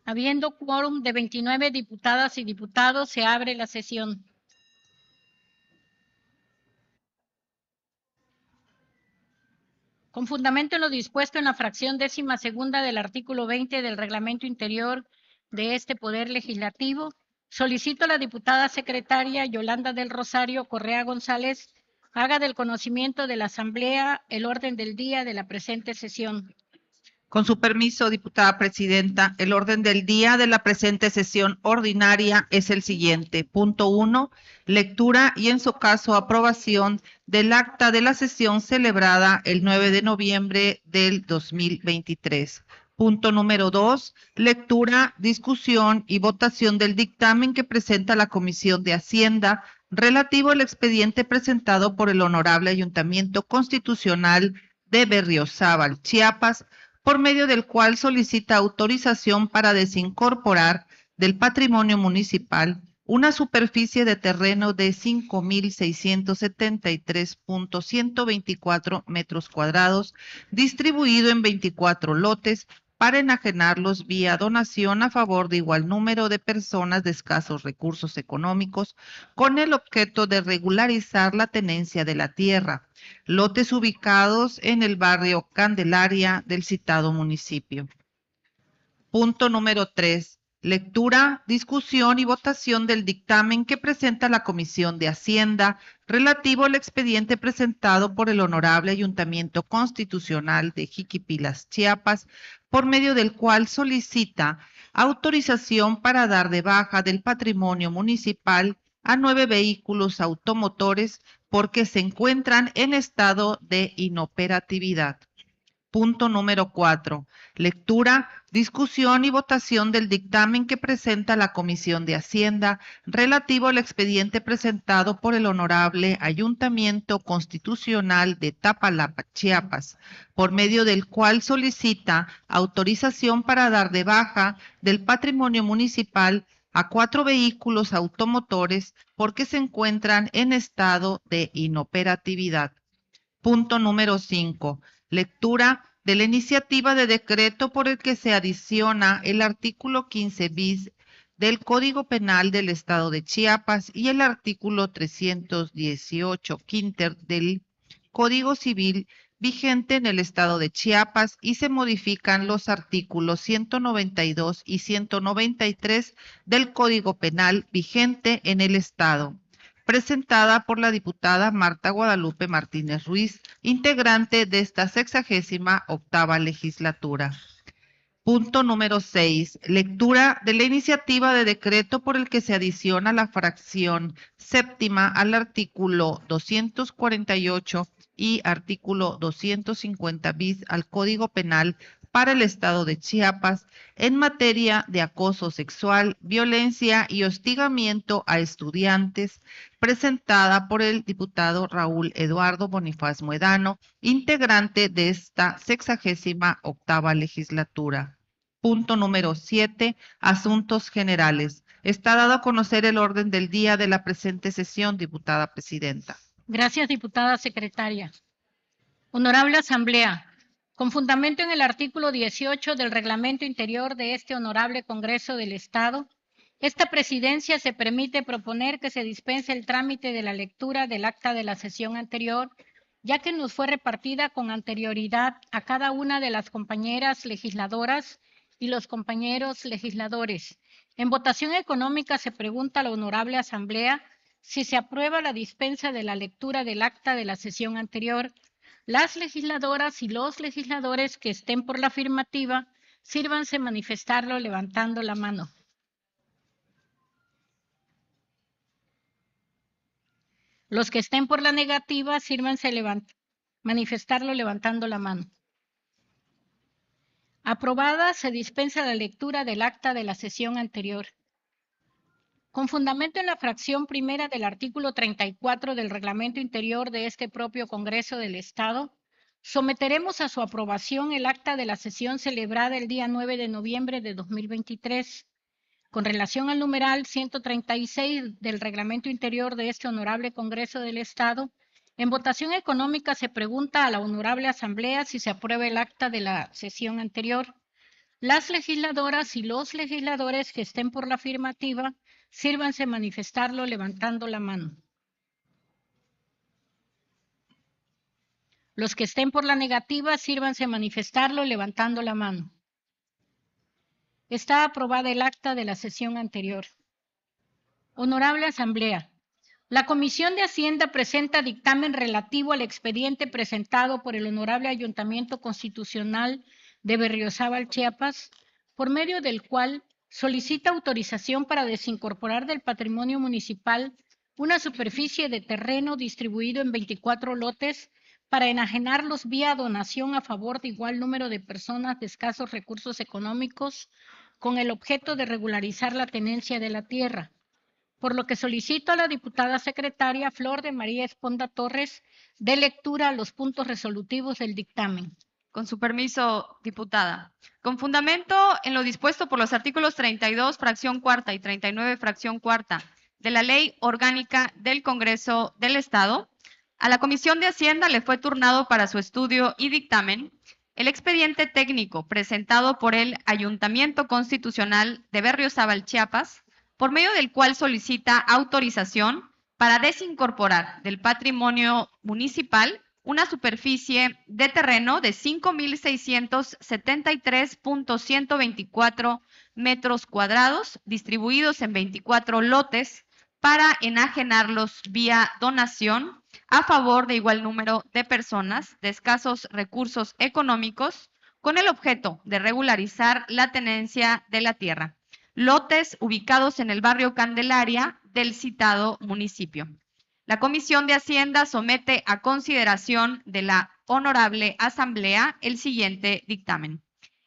Habiendo quórum de 29 diputadas y diputados, se abre la sesión. Con fundamento en lo dispuesto en la fracción 12ª del artículo 20 del Reglamento Interior de este Poder Legislativo, solicito a la diputada secretaria Yolanda del Rosario Correa González haga del conocimiento de la Asamblea el orden del día de la presente sesión. Con su permiso, diputada presidenta, el orden del día de la presente sesión ordinaria es el siguiente. Punto 1, lectura y en su caso aprobación del acta de la sesión celebrada el 9 de noviembre del 2023. Punto número 2, lectura, discusión y votación del dictamen que presenta la Comisión de Hacienda relativo al expediente presentado por el Honorable Ayuntamiento Constitucional de Berriozábal, Chiapas, por medio del cual solicita autorización para desincorporar del patrimonio municipal una superficie de terreno de 5,673.124 metros cuadrados, distribuido en 24 lotes, para enajenarlos vía donación a favor de igual número de personas de escasos recursos económicos, con el objeto de regularizar la tenencia de la tierra. Lotes ubicados en el barrio Candelaria del citado municipio. Punto número 3. Lectura, discusión y votación del dictamen que presenta la Comisión de Hacienda relativo al expediente presentado por el Honorable Ayuntamiento Constitucional de Jiquipilas, Chiapas, por medio del cual solicita autorización para dar de baja del patrimonio municipal a 9 vehículos automotores porque se encuentran en estado de inoperatividad. Punto número 4. Lectura, discusión y votación del dictamen que presenta la Comisión de Hacienda relativo al expediente presentado por el Honorable Ayuntamiento Constitucional de Tapalapa, Chiapas, por medio del cual solicita autorización para dar de baja del patrimonio municipal a 4 vehículos automotores porque se encuentran en estado de inoperatividad. Punto número 5. Lectura de la iniciativa de decreto por el que se adiciona el artículo 15 bis del Código Penal del Estado de Chiapas y el artículo 318 quinter del Código Civil vigente en el Estado de Chiapas y se modifican los artículos 192 y 193 del Código Penal vigente en el Estado, presentada por la diputada Marta Guadalupe Martínez Ruiz, integrante de esta 68ª legislatura. Punto número 6. Lectura de la iniciativa de decreto por el que se adiciona la fracción séptima al artículo 248 y artículo 250 bis al Código Penal para el Estado de Chiapas en materia de acoso sexual, violencia y hostigamiento a estudiantes, presentada por el diputado Raúl Eduardo Bonifaz Muedano, integrante de esta 68ª legislatura. Punto número 7. Asuntos generales. Está dado a conocer el orden del día de la presente sesión, diputada presidenta. Gracias, diputada secretaria. Honorable Asamblea, con fundamento en el artículo 18 del Reglamento Interior de este Honorable Congreso del Estado, esta presidencia se permite proponer que se dispense el trámite de la lectura del acta de la sesión anterior, ya que nos fue repartida con anterioridad a cada una de las compañeras legisladoras y los compañeros legisladores. En votación económica se pregunta a la Honorable Asamblea si se aprueba la dispensa de la lectura del acta de la sesión anterior. Las legisladoras y los legisladores que estén por la afirmativa, sírvanse manifestarlo levantando la mano. Los que estén por la negativa, sírvanse manifestarlo levantando la mano. Aprobada, se dispensa la lectura del acta de la sesión anterior. Con fundamento en la fracción primera del artículo 34 del Reglamento Interior de este propio Congreso del Estado, someteremos a su aprobación el acta de la sesión celebrada el día 9 de noviembre de 2023. Con relación al numeral 136 del Reglamento Interior de este Honorable Congreso del Estado, en votación económica se pregunta a la Honorable Asamblea si se aprueba el acta de la sesión anterior. Las legisladoras y los legisladores que estén por la afirmativa, sírvanse manifestarlo levantando la mano. Los que estén por la negativa, sírvanse manifestarlo levantando la mano. Está aprobada el acta de la sesión anterior. Honorable Asamblea, la Comisión de Hacienda presenta dictamen relativo al expediente presentado por el Honorable Ayuntamiento Constitucional de Berriozábal, Chiapas, por medio del cual solicita autorización para desincorporar del patrimonio municipal una superficie de terreno distribuido en 24 lotes para enajenarlos vía donación a favor de igual número de personas de escasos recursos económicos con el objeto de regularizar la tenencia de la tierra. Por lo que solicito a la diputada secretaria Flor de María Esponda Torres dé lectura a los puntos resolutivos del dictamen. Con su permiso, diputada. Con fundamento en lo dispuesto por los artículos 32, fracción cuarta y 39, fracción cuarta de la Ley Orgánica del Congreso del Estado, a la Comisión de Hacienda le fue turnado para su estudio y dictamen el expediente técnico presentado por el Ayuntamiento Constitucional de Berriozábal, Chiapas, por medio del cual solicita autorización para desincorporar del patrimonio municipal una superficie de terreno de 5,673.124 metros cuadrados, distribuidos en 24 lotes, para enajenarlos vía donación a favor de igual número de personas de escasos recursos económicos, con el objeto de regularizar la tenencia de la tierra. Lotes ubicados en el barrio Candelaria del citado municipio. La Comisión de Hacienda somete a consideración de la Honorable Asamblea el siguiente dictamen.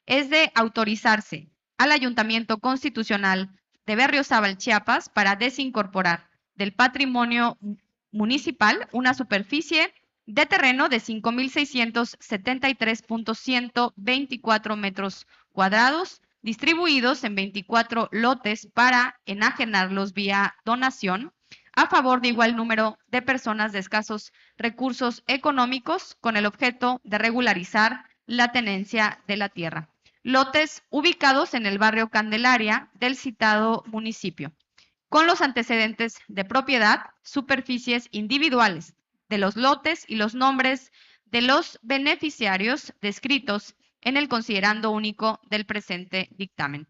Es de autorizarse al Ayuntamiento Constitucional de Berriozábal, Chiapas, para desincorporar del patrimonio municipal una superficie de terreno de 5,673.124 metros cuadrados, distribuidos en 24 lotes para enajenarlos vía donación a favor de igual número de personas de escasos recursos económicos con el objeto de regularizar la tenencia de la tierra. Lotes ubicados en el barrio Candelaria del citado municipio, con los antecedentes de propiedad, superficies individuales de los lotes y los nombres de los beneficiarios descritos en el considerando único del presente dictamen.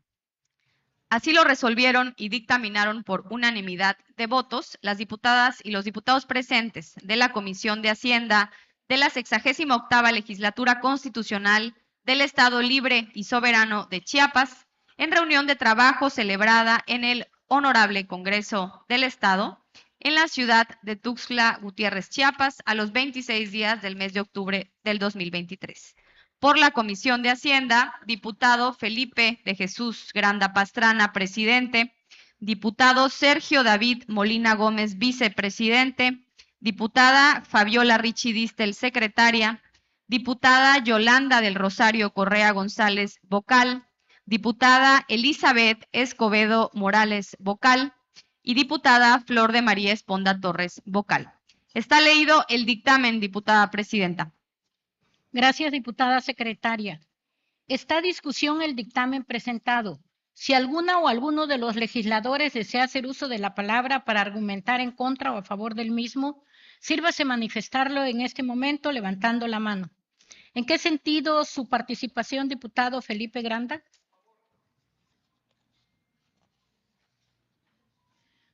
Así lo resolvieron y dictaminaron por unanimidad de votos las diputadas y los diputados presentes de la Comisión de Hacienda de la 68ª Legislatura Constitucional del Estado Libre y Soberano de Chiapas, en reunión de trabajo celebrada en el Honorable Congreso del Estado, en la ciudad de Tuxtla Gutiérrez, Chiapas, a los 26 días del mes de octubre del 2023. Por la Comisión de Hacienda, diputado Felipe de Jesús Granda Pastrana, presidente; diputado Sergio David Molina Gómez, vicepresidente; diputada Fabiola Richie Distel, secretaria; diputada Yolanda del Rosario Correa González, vocal; diputada Elizabeth Escobedo Morales, vocal; y diputada Flor de María Esponda Torres, vocal. Está leído el dictamen, diputada presidenta. Gracias, diputada secretaria. Está a discusión el dictamen presentado. Si alguna o alguno de los legisladores desea hacer uso de la palabra para argumentar en contra o a favor del mismo, sírvase manifestarlo en este momento levantando la mano. ¿En qué sentido su participación, diputado Felipe Granda?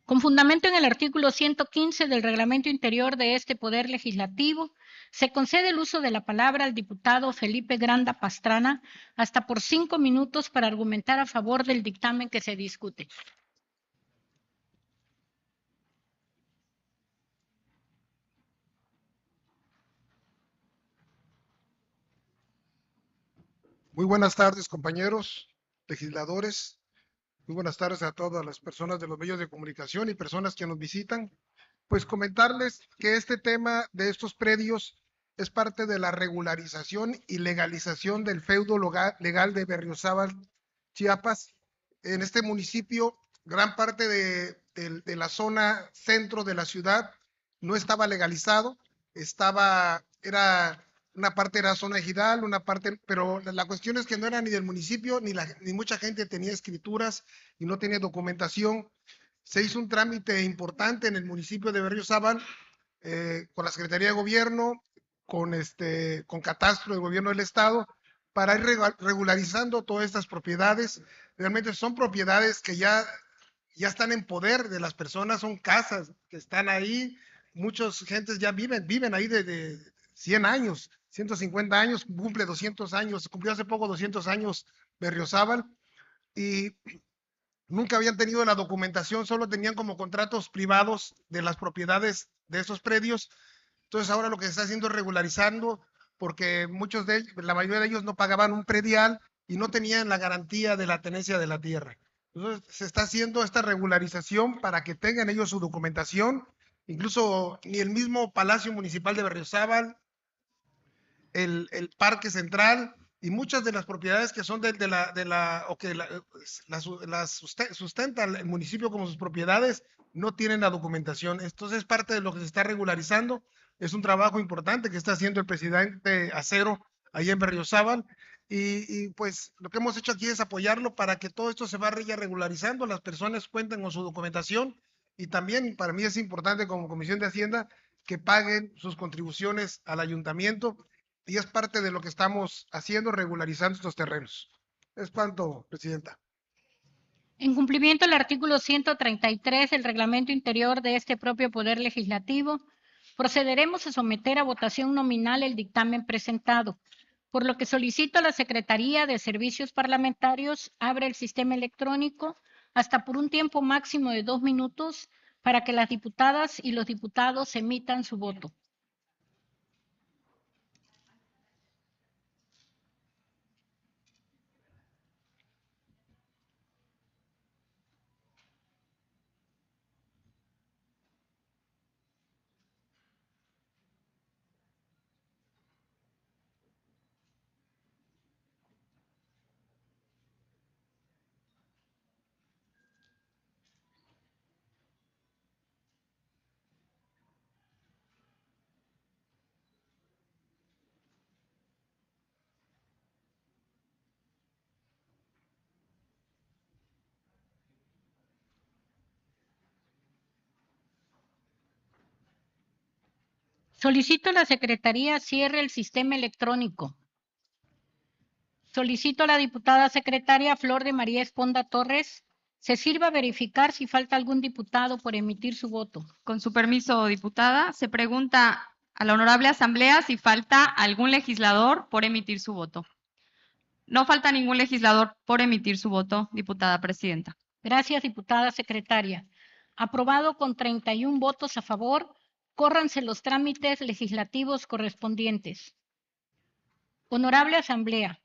Con fundamento en el artículo 115 del Reglamento Interior de este Poder Legislativo, se concede el uso de la palabra al diputado Felipe Granda Pastrana hasta por 5 minutos para argumentar a favor del dictamen que se discute. Muy buenas tardes, compañeros legisladores. Muy buenas tardes a todas las personas de los medios de comunicación y personas que nos visitan. Pues comentarles que este tema de estos predios es parte de la regularización y legalización del feudo legal de Berriozábal, Chiapas. En este municipio, gran parte de la zona centro de la ciudad no estaba legalizado, una parte era zona ejidal, una parte, pero la cuestión es que no era ni del municipio, ni mucha gente tenía escrituras y no tenía documentación. Se hizo un trámite importante en el municipio de Berriozábal, con la Secretaría de Gobierno, con Catastro del Gobierno del Estado, para ir regularizando todas estas propiedades. Realmente son propiedades que ya están en poder de las personas, son casas que están ahí, muchas gentes ya viven ahí de 100 años, 150 años, cumple 200 años, cumplió hace poco 200 años Berriozábal, y nunca habían tenido la documentación, solo tenían como contratos privados de las propiedades de esos predios. Entonces ahora lo que se está haciendo es regularizando, porque muchos de ellos, la mayoría de ellos no pagaban un predial y no tenían la garantía de la tenencia de la tierra. Entonces se está haciendo esta regularización para que tengan ellos su documentación. Incluso ni el mismo Palacio Municipal de Berriozábal, el Parque Central y muchas de las propiedades que son o que las sustenta el municipio como sus propiedades, no tienen la documentación. Entonces es parte de lo que se está regularizando. Es un trabajo importante que está haciendo el presidente Acero ahí en Berriozábal, y pues lo que hemos hecho aquí es apoyarlo para que todo esto se vaya regularizando, las personas cuenten con su documentación, y también para mí es importante como Comisión de Hacienda que paguen sus contribuciones al ayuntamiento, y es parte de lo que estamos haciendo, regularizando estos terrenos. Es cuanto, Presidenta. En cumplimiento del artículo 133 del reglamento interior de este propio Poder Legislativo, procederemos a someter a votación nominal el dictamen presentado, por lo que solicito a la Secretaría de Servicios Parlamentarios abre el sistema electrónico hasta por un tiempo máximo de 2 minutos para que las diputadas y los diputados emitan su voto. Solicito a la Secretaría cierre el sistema electrónico. Solicito a la diputada secretaria Flor de María Esponda Torres se sirva a verificar si falta algún diputado por emitir su voto. Con su permiso, diputada, se pregunta a la honorable asamblea si falta algún legislador por emitir su voto. No falta ningún legislador por emitir su voto, diputada presidenta. Gracias, diputada secretaria. Aprobado con 31 votos a favor. Córranse los trámites legislativos correspondientes. Honorable Asamblea,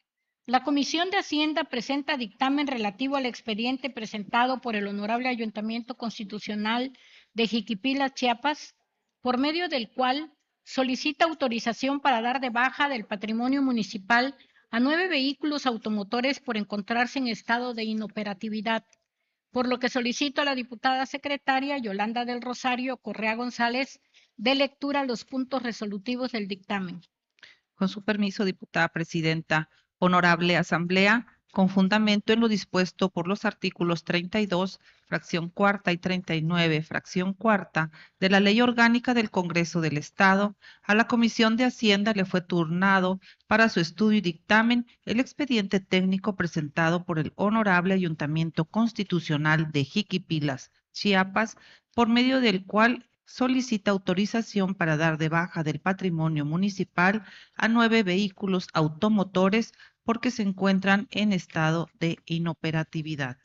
la Comisión de Hacienda presenta dictamen relativo al expediente presentado por el Honorable Ayuntamiento Constitucional de Jiquipilas, Chiapas, por medio del cual solicita autorización para dar de baja del patrimonio municipal a 9 vehículos automotores por encontrarse en estado de inoperatividad, por lo que solicito a la diputada secretaria Yolanda del Rosario Correa González dé lectura a los puntos resolutivos del dictamen. Con su permiso, diputada presidenta, honorable asamblea, con fundamento en lo dispuesto por los artículos 32, fracción cuarta y 39, fracción cuarta, de la Ley Orgánica del Congreso del Estado, a la Comisión de Hacienda le fue turnado para su estudio y dictamen el expediente técnico presentado por el Honorable Ayuntamiento Constitucional de Jiquipilas, Chiapas, por medio del cual solicita autorización para dar de baja del patrimonio municipal a 9 vehículos automotores porque se encuentran en estado de inoperatividad.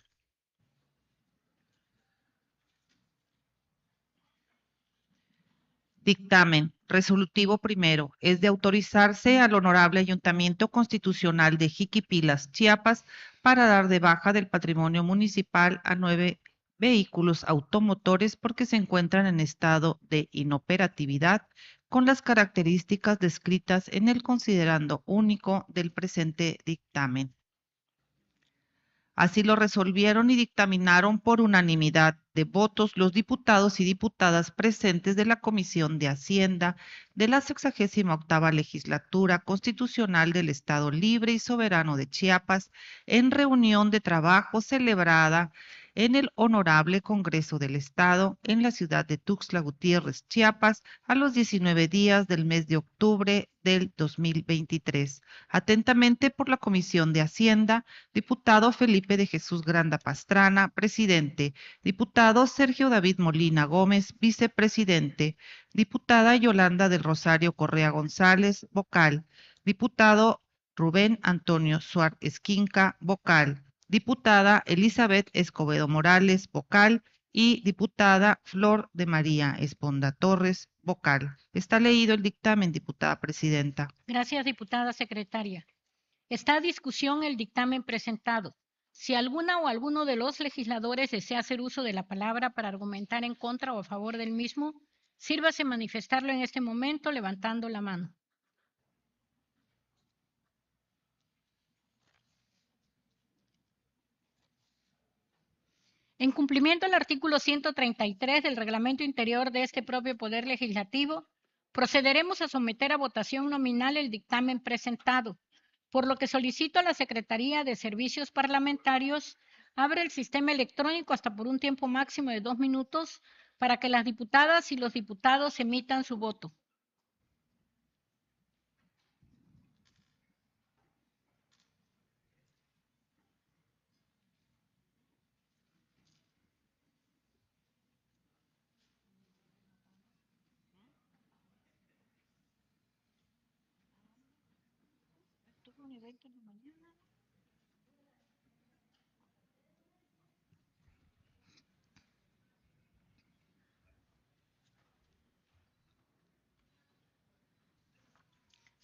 Dictamen resolutivo primero es de autorizarse al Honorable Ayuntamiento Constitucional de Jiquipilas, Chiapas, para dar de baja del patrimonio municipal a 9 vehículos automotores porque se encuentran en estado de inoperatividad con las características descritas en el considerando único del presente dictamen. Así lo resolvieron y dictaminaron por unanimidad de votos los diputados y diputadas presentes de la Comisión de Hacienda de la 68ª Legislatura Constitucional del Estado Libre y Soberano de Chiapas en reunión de trabajo celebrada en el Honorable Congreso del Estado en la ciudad de Tuxtla Gutiérrez, Chiapas, a los 19 días del mes de octubre del 2023. Atentamente por la Comisión de Hacienda, diputado Felipe de Jesús Granda Pastrana, presidente; diputado Sergio David Molina Gómez, vicepresidente; diputada Yolanda del Rosario Correa González, vocal; diputado Rubén Antonio Suárez Esquinca, vocal; diputada Elizabeth Escobedo Morales, vocal; y diputada Flor de María Esponda Torres, vocal. Está leído el dictamen, diputada presidenta. Gracias, diputada secretaria. Está a discusión el dictamen presentado. Si alguna o alguno de los legisladores desea hacer uso de la palabra para argumentar en contra o a favor del mismo, sírvase manifestarlo en este momento levantando la mano. En cumplimiento al artículo 133 del reglamento interior de este propio Poder Legislativo, procederemos a someter a votación nominal el dictamen presentado, por lo que solicito a la Secretaría de Servicios Parlamentarios abre el sistema electrónico hasta por un tiempo máximo de 2 minutos para que las diputadas y los diputados emitan su voto.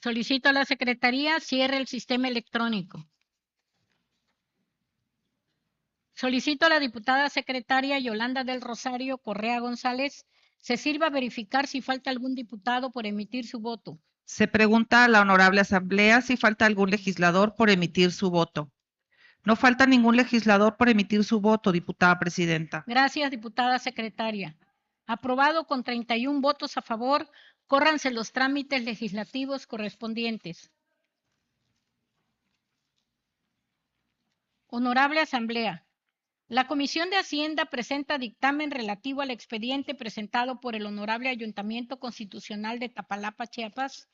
Solicito a la Secretaría cierre el sistema electrónico. Solicito a la diputada secretaria Yolanda del Rosario Correa González se sirva a verificar si falta algún diputado por emitir su voto. Se pregunta a la honorable asamblea si falta algún legislador por emitir su voto. No falta ningún legislador por emitir su voto, diputada presidenta. Gracias, diputada secretaria. Aprobado con 31 votos a favor, córranse los trámites legislativos correspondientes. Honorable Asamblea, la Comisión de Hacienda presenta dictamen relativo al expediente presentado por el Honorable Ayuntamiento Constitucional de Tapalapa, Chiapas,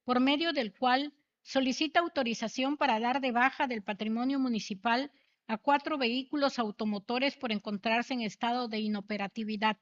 por medio del cual solicita autorización para dar de baja del patrimonio municipal a 4 vehículos automotores por encontrarse en estado de inoperatividad,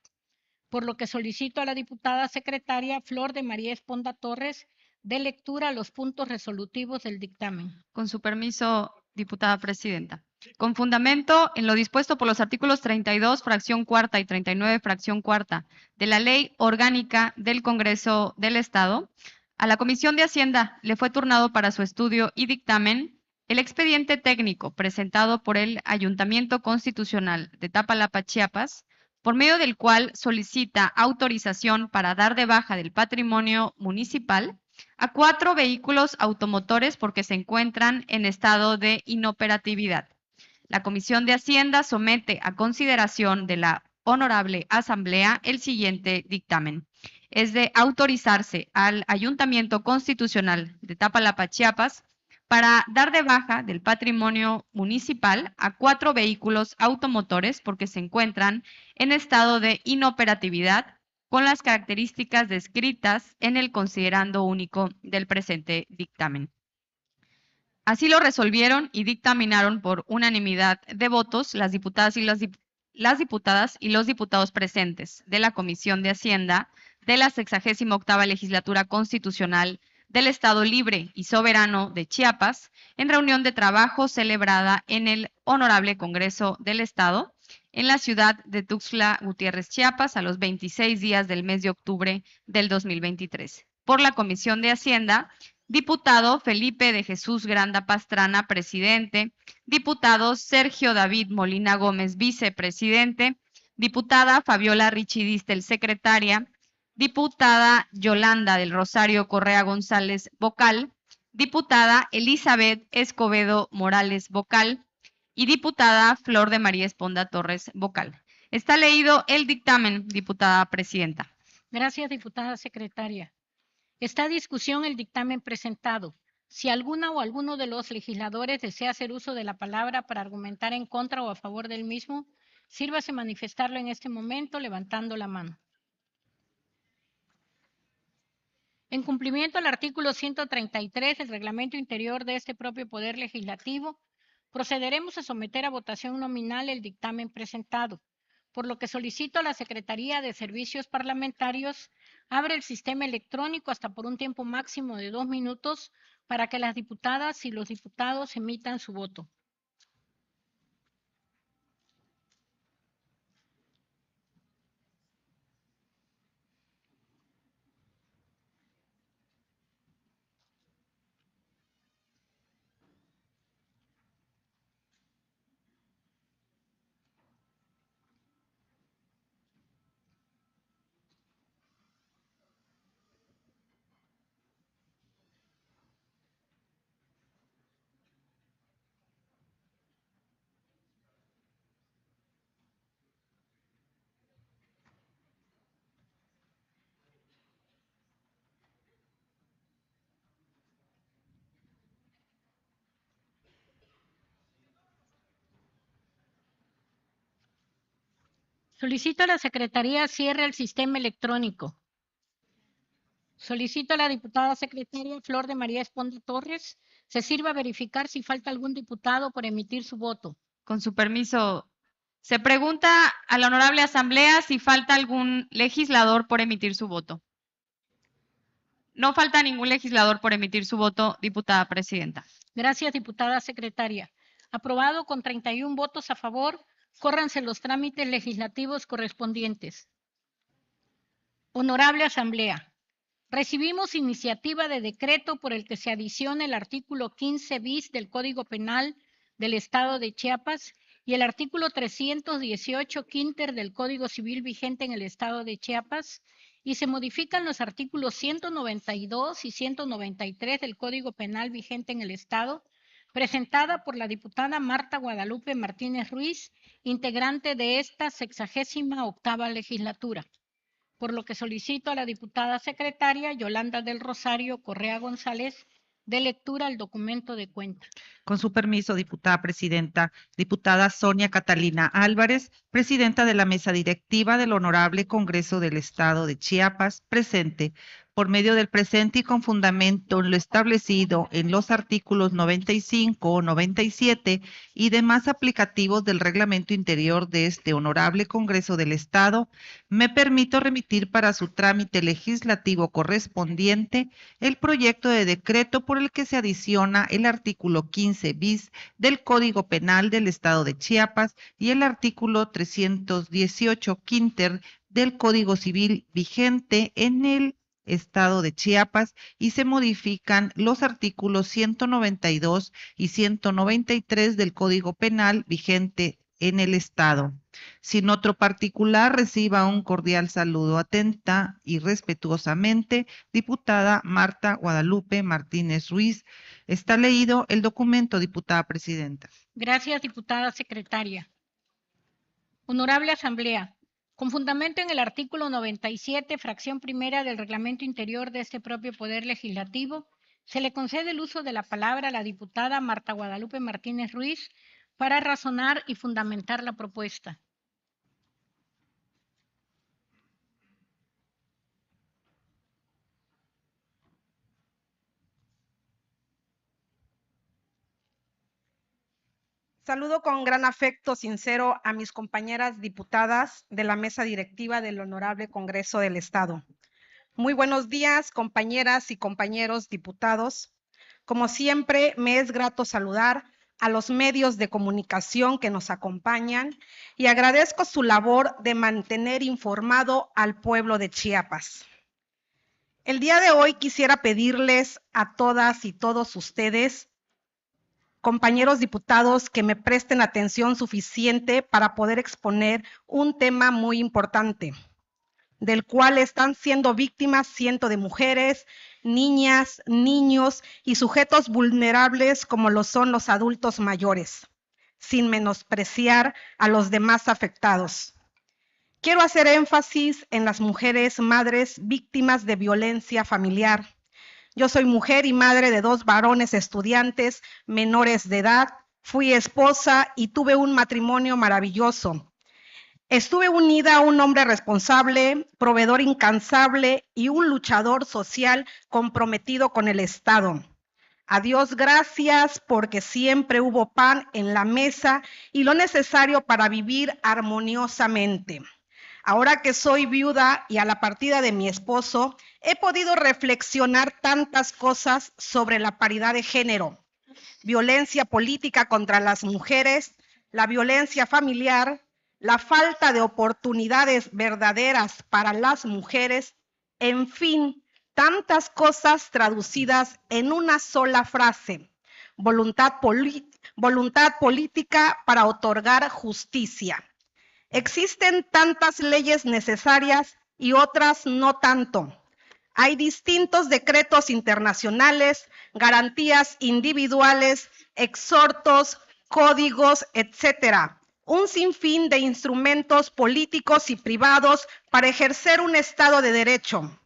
por lo que solicito a la diputada secretaria Flor de María Esponda Torres dé lectura a los puntos resolutivos del dictamen. Con su permiso, diputada presidenta. Con fundamento en lo dispuesto por los artículos 32, fracción cuarta y 39, fracción cuarta de la Ley Orgánica del Congreso del Estado, a la Comisión de Hacienda le fue turnado para su estudio y dictamen el expediente técnico presentado por el Ayuntamiento Constitucional de Tapalapa, Chiapas, por medio del cual solicita autorización para dar de baja del patrimonio municipal a 4 vehículos automotores porque se encuentran en estado de inoperatividad. La Comisión de Hacienda somete a consideración de la Honorable Asamblea el siguiente dictamen. Es de autorizarse al Ayuntamiento Constitucional de Tapalapa, Chiapas, para dar de baja del patrimonio municipal a 4 vehículos automotores porque se encuentran en estado de inoperatividad con las características descritas en el considerando único del presente dictamen. Así lo resolvieron y dictaminaron por unanimidad de votos las diputadas y los diputados presentes de la Comisión de Hacienda de la 68ª Legislatura Constitucional del Estado Libre y Soberano de Chiapas, en reunión de trabajo celebrada en el Honorable Congreso del Estado, en la ciudad de Tuxtla Gutiérrez, Chiapas, a los 26 días del mes de octubre del 2023. Por la Comisión de Hacienda, diputado Felipe de Jesús Granda Pastrana, presidente; diputado Sergio David Molina Gómez, vicepresidente; diputada Fabiola Richidistel, secretaria; diputada Yolanda del Rosario Correa González, vocal; diputada Elizabeth Escobedo Morales, vocal; y diputada Flor de María Esponda Torres, vocal. Está leído el dictamen, diputada presidenta. Gracias, diputada secretaria. Está a discusión el dictamen presentado. Si alguna o alguno de los legisladores desea hacer uso de la palabra para argumentar en contra o a favor del mismo, sírvase manifestarlo en este momento levantando la mano. En cumplimiento al artículo 133 del Reglamento Interior de este propio Poder Legislativo, procederemos a someter a votación nominal el dictamen presentado, por lo que solicito a la Secretaría de Servicios Parlamentarios abre el sistema electrónico hasta por un tiempo máximo de 2 minutos para que las diputadas y los diputados emitan su voto. Solicito a la Secretaría cierre el sistema electrónico. Solicito a la diputada secretaria Flor de María Esponda Torres se sirva a verificar si falta algún diputado por emitir su voto. Con su permiso, se pregunta a la honorable asamblea si falta algún legislador por emitir su voto. No falta ningún legislador por emitir su voto, diputada presidenta. Gracias, diputada secretaria. Aprobado con 31 votos a favor. Córranse los trámites legislativos correspondientes. Honorable Asamblea, recibimos iniciativa de decreto por el que se adiciona el artículo 15 bis del Código Penal del Estado de Chiapas y el artículo 318 quinter del Código Civil vigente en el Estado de Chiapas y se modifican los artículos 192 y 193 del Código Penal vigente en el Estado, presentada por la diputada Marta Guadalupe Martínez Ruiz, integrante de esta 68ª legislatura. Por lo que solicito a la diputada secretaria Yolanda del Rosario Correa González de lectura al documento de cuenta. Con su permiso, diputada presidenta, diputada Sonia Catalina Álvarez, presidenta de la mesa directiva del Honorable Congreso del Estado de Chiapas, presente. Por medio del presente y con fundamento en lo establecido en los artículos 95 o 97 y demás aplicativos del reglamento interior de este Honorable Congreso del Estado, me permito remitir para su trámite legislativo correspondiente el proyecto de decreto por el que se adiciona el artículo 15 bis del Código Penal del Estado de Chiapas y el artículo 318 quinter del Código Civil vigente en el Estado de Chiapas y se modifican los artículos 192 y 193 del Código Penal vigente en el Estado. Sin otro particular, reciba un cordial saludo atenta y respetuosamente, diputada Marta Guadalupe Martínez Ruiz. Está leído el documento, diputada presidenta. Gracias, diputada secretaria. Honorable Asamblea, con fundamento en el artículo 97, fracción primera del Reglamento Interior de este propio Poder Legislativo, se le concede el uso de la palabra a la diputada Marta Guadalupe Martínez Ruiz para razonar y fundamentar la propuesta. Saludo con gran afecto sincero a mis compañeras diputadas de la mesa directiva del Honorable Congreso del Estado. Muy buenos días, compañeras y compañeros diputados. Como siempre, me es grato saludar a los medios de comunicación que nos acompañan y agradezco su labor de mantener informado al pueblo de Chiapas. El día de hoy quisiera pedirles a todas y todos ustedes, compañeros diputados, que me presten atención suficiente para poder exponer un tema muy importante, del cual están siendo víctimas cientos de mujeres, niñas, niños y sujetos vulnerables como lo son los adultos mayores, sin menospreciar a los demás afectados. quiero hacer énfasis en las mujeres madres víctimas de violencia familiar. Yo soy mujer y madre de 2 varones estudiantes menores de edad. Fui esposa y tuve un matrimonio maravilloso. Estuve unida a un hombre responsable, proveedor incansable y un luchador social comprometido con el Estado. A Dios gracias porque siempre hubo pan en la mesa y lo necesario para vivir armoniosamente. Ahora que soy viuda y a la partida de mi esposo, he podido reflexionar tantas cosas sobre la paridad de género, violencia política contra las mujeres, la violencia familiar, la falta de oportunidades verdaderas para las mujeres, en fin, tantas cosas traducidas en una sola frase: voluntad política para otorgar justicia. Existen tantas leyes necesarias y otras no tanto. Hay distintos decretos internacionales, garantías individuales, exhortos, códigos, etcétera. Un sinfín de instrumentos políticos y privados para ejercer un Estado de Derecho.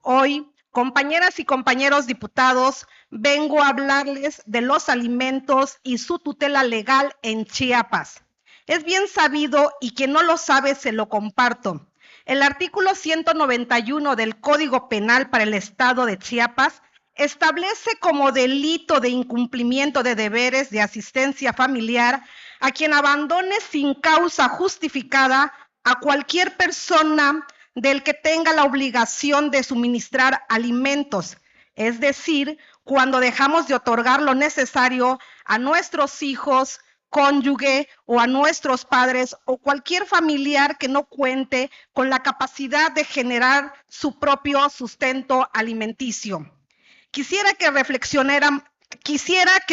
Hoy, compañeras y compañeros diputados, vengo a hablarles de los alimentos y su tutela legal en Chiapas. Es bien sabido y quien no lo sabe se lo comparto. El artículo 191 del Código Penal para el Estado de Chiapas establece como delito de incumplimiento de deberes de asistencia familiar a quien abandone sin causa justificada a cualquier persona del que tenga la obligación de suministrar alimentos, es decir, cuando dejamos de otorgar lo necesario a nuestros hijos, cónyuge o a nuestros padres o cualquier familiar que no cuente con la capacidad de generar su propio sustento alimenticio. Quisiera que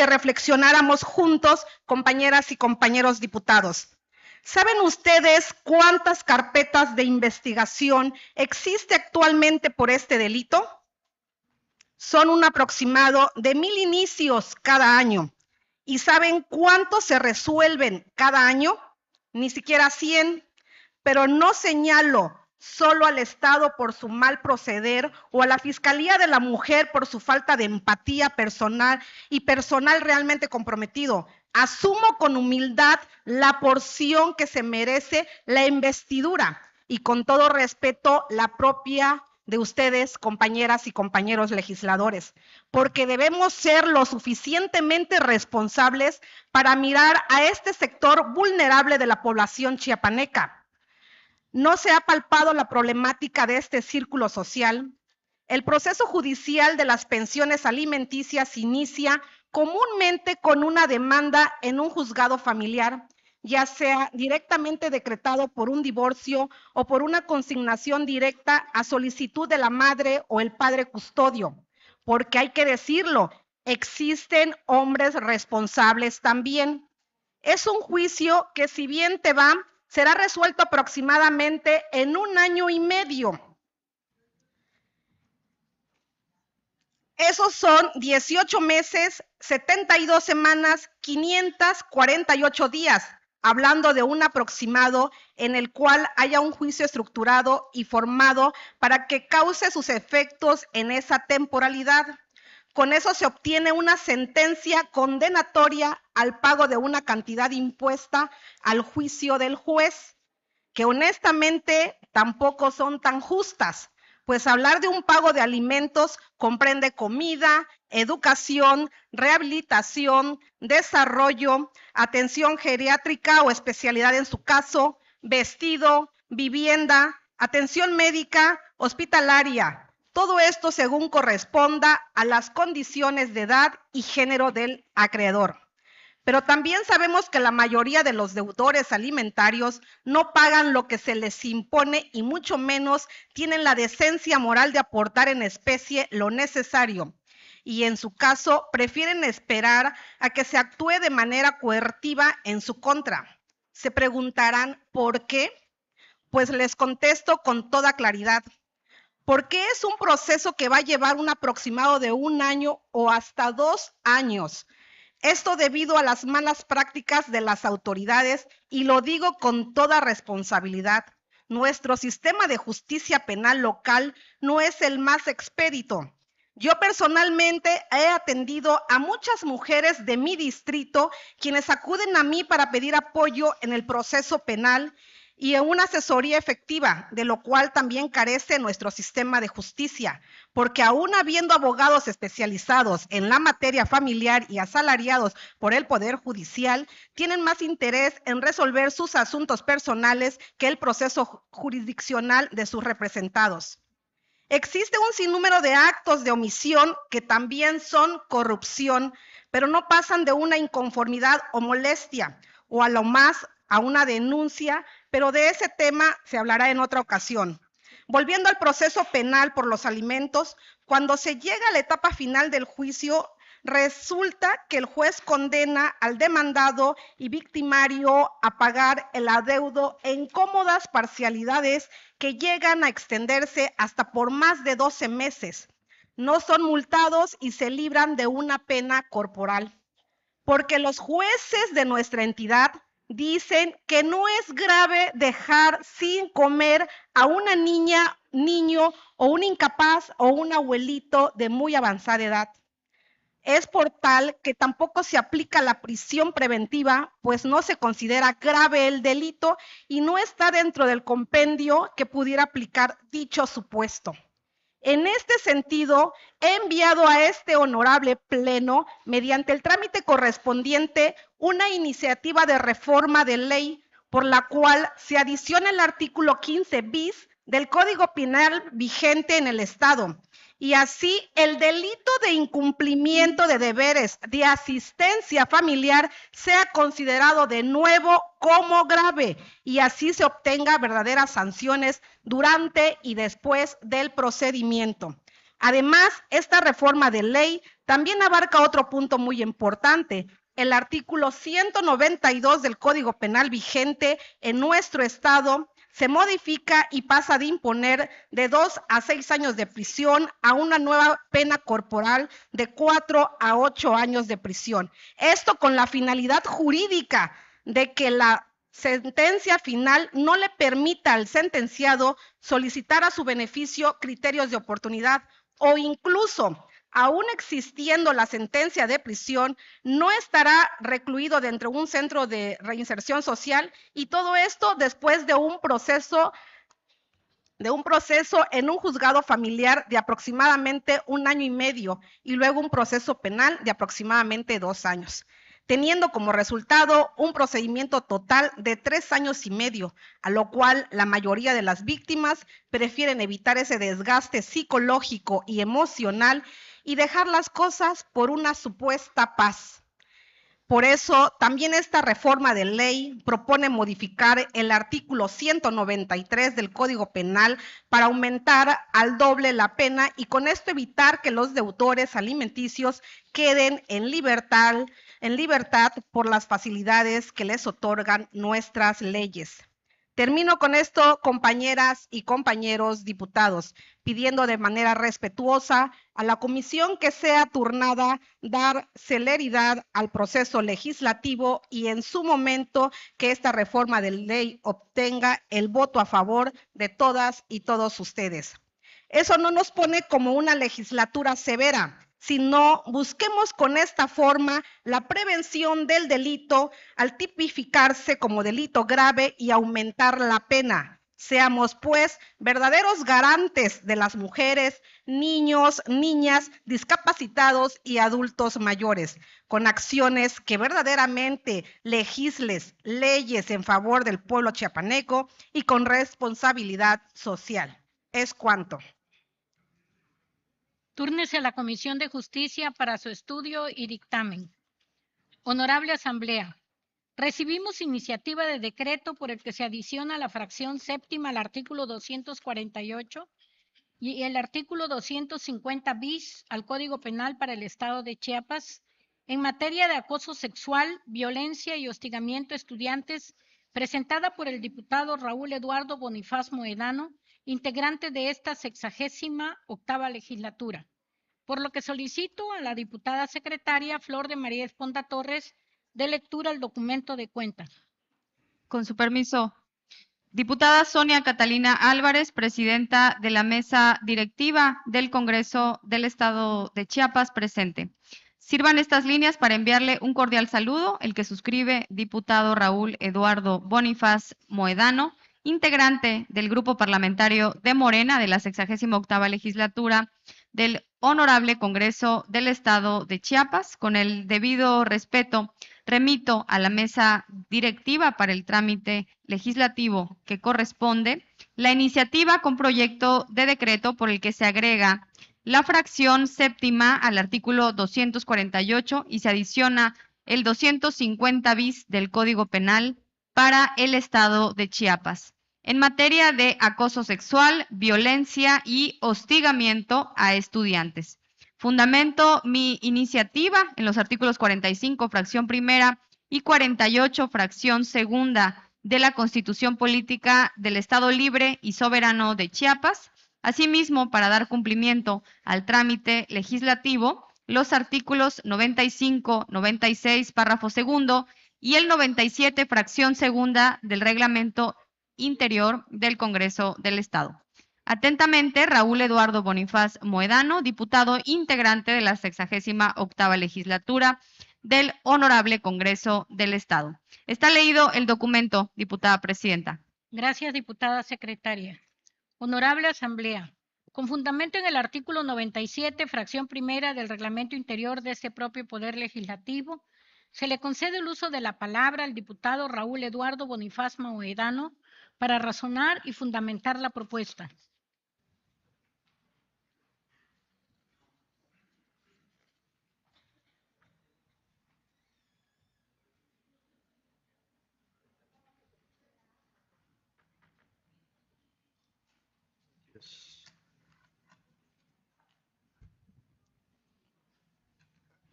reflexionáramos juntos, compañeras y compañeros diputados. ¿Saben ustedes cuántas carpetas de investigación existe actualmente por este delito? Son un aproximado de 1,000 inicios cada año. ¿Y saben cuántos se resuelven cada año? Ni siquiera 100, pero no señalo solo al Estado por su mal proceder o a la Fiscalía de la Mujer por su falta de empatía personal y personal realmente comprometido. Asumo con humildad la porción que se merece la investidura y con todo respeto la propia de ustedes, compañeras y compañeros legisladores, porque debemos ser lo suficientemente responsables para mirar a este sector vulnerable de la población chiapaneca. ¿No se ha palpado la problemática de este círculo social? El proceso judicial de las pensiones alimenticias inicia comúnmente con una demanda en un juzgado familiar, ya sea directamente decretado por un divorcio o por una consignación directa a solicitud de la madre o el padre custodio, porque hay que decirlo, existen hombres responsables también. Es un juicio que, si bien te va, será resuelto aproximadamente en 1 año y medio. Esos son 18 meses, 72 semanas, 548 días, hablando de un aproximado en el cual haya un juicio estructurado y formado para que cause sus efectos en esa temporalidad. Con eso se obtiene una sentencia condenatoria al pago de una cantidad impuesta al juicio del juez, que honestamente tampoco son tan justas, pues hablar de un pago de alimentos comprende comida, educación, rehabilitación, desarrollo, atención geriátrica o especialidad en su caso, vestido, vivienda, atención médica, hospitalaria. Todo esto según corresponda a las condiciones de edad y género del acreedor. Pero también sabemos que la mayoría de los deudores alimentarios no pagan lo que se les impone y mucho menos tienen la decencia moral de aportar en especie lo necesario. Y en su caso prefieren esperar a que se actúe de manera coercitiva en su contra. Se preguntarán ¿por qué? Pues les contesto con toda claridad. Porque es un proceso que va a llevar un aproximado de 1 año o hasta 2 años. Esto debido a las malas prácticas de las autoridades, y lo digo con toda responsabilidad. nuestro sistema de justicia penal local no es el más expedito. Yo personalmente he atendido a muchas mujeres de mi distrito quienes acuden a mí para pedir apoyo en el proceso penal y en una asesoría efectiva, de lo cual también carece nuestro sistema de justicia, porque aún habiendo abogados especializados en la materia familiar y asalariados por el Poder Judicial, tienen más interés en resolver sus asuntos personales que el proceso jurisdiccional de sus representados. Existe un sinnúmero de actos de omisión que también son corrupción, pero no pasan de una inconformidad o molestia, o a lo más a una denuncia, pero de ese tema se hablará en otra ocasión. Volviendo al proceso penal por los alimentos, cuando se llega a la etapa final del juicio, resulta que el juez condena al demandado y victimario a pagar el adeudo en cómodas parcialidades que llegan a extenderse hasta por más de 12 meses. No son multados y se libran de una pena corporal. Porque los jueces de nuestra entidad dicen que no es grave dejar sin comer a una niña, niño o un incapaz o un abuelito de muy avanzada edad. Es por tal que tampoco se aplica la prisión preventiva, pues no se considera grave el delito y no está dentro del compendio que pudiera aplicar dicho supuesto. En este sentido, he enviado a este honorable pleno, mediante el trámite correspondiente, una iniciativa de reforma de ley por la cual se adiciona el artículo 15 bis del Código Penal vigente en el Estado, y así el delito de incumplimiento de deberes de asistencia familiar sea considerado de nuevo como grave y así se obtenga verdaderas sanciones durante y después del procedimiento. Además, esta reforma de ley también abarca otro punto muy importante. El artículo 192 del Código Penal vigente en nuestro Estado se modifica y pasa de imponer de 2 a 6 años de prisión a una nueva pena corporal de 4 a 8 años de prisión. Esto con la finalidad jurídica de que la sentencia final no le permita al sentenciado solicitar a su beneficio criterios de oportunidad o incluso, aún existiendo la sentencia de prisión, no estará recluido dentro de un centro de reinserción social y todo esto después de un proceso en un juzgado familiar de aproximadamente 1 año y medio y luego un proceso penal de aproximadamente 2 años, teniendo como resultado un procedimiento total de 3 años y medio, a lo cual la mayoría de las víctimas prefieren evitar ese desgaste psicológico y emocional y dejar las cosas por una supuesta paz. Por eso, también esta reforma de ley propone modificar el artículo 193 del Código Penal para aumentar al doble la pena y con esto evitar que los deudores alimenticios queden en libertad por las facilidades que les otorgan nuestras leyes. Termino con esto, compañeras y compañeros diputados, pidiendo de manera respetuosa a la comisión que sea turnada dar celeridad al proceso legislativo y en su momento que esta reforma de ley obtenga el voto a favor de todas y todos ustedes. Eso no nos pone como una legislatura severa, sino busquemos con esta forma la prevención del delito al tipificarse como delito grave y aumentar la pena. Seamos, pues, verdaderos garantes de las mujeres, niños, niñas, discapacitados y adultos mayores, con acciones que verdaderamente legisles leyes en favor del pueblo chiapaneco y con responsabilidad social. Es cuanto. Túrnese a la Comisión de Justicia para su estudio y dictamen. Honorable Asamblea, recibimos iniciativa de decreto por el que se adiciona la fracción séptima al artículo 248 y el artículo 250 bis al Código Penal para el Estado de Chiapas en materia de acoso sexual, violencia y hostigamiento a estudiantes, presentada por el diputado Raúl Eduardo Bonifaz Moedano, integrante de esta 68ª legislatura, por lo que solicito a la diputada secretaria Flor de María Esponda Torres dé lectura al documento de cuenta. Con su permiso, Diputada Sonia Catalina Álvarez, presidenta de la mesa directiva del Congreso del Estado de Chiapas, presente. Sirvan estas líneas para enviarle un cordial saludo, el que suscribe diputado Raúl Eduardo Bonifaz Moedano, integrante del Grupo Parlamentario de Morena de la 68ª legislatura del Honorable Congreso del Estado de Chiapas. Con el debido respeto, remito a la mesa directiva para el trámite legislativo que corresponde la iniciativa con proyecto de decreto por el que se agrega la fracción séptima al artículo 248 y se adiciona el 250 bis del Código Penal para el Estado de Chiapas, en materia de acoso sexual, violencia y hostigamiento a estudiantes. Fundamento mi iniciativa en los artículos 45, fracción primera, y 48, fracción segunda de la Constitución Política del Estado Libre y Soberano de Chiapas. Asimismo, para dar cumplimiento al trámite legislativo, los artículos 95, 96, párrafo segundo, y el 97, fracción segunda del Reglamento Interior del Congreso del Estado. Atentamente, Raúl Eduardo Bonifaz Moedano, diputado integrante de la 68ª legislatura del Honorable Congreso del Estado. Está leído el documento, diputada presidenta. Gracias, diputada secretaria. Honorable Asamblea, con fundamento en el artículo 97, fracción primera del Reglamento Interior de este propio Poder Legislativo, se le concede el uso de la palabra al diputado Raúl Eduardo Bonifaz Moedano para razonar y fundamentar la propuesta.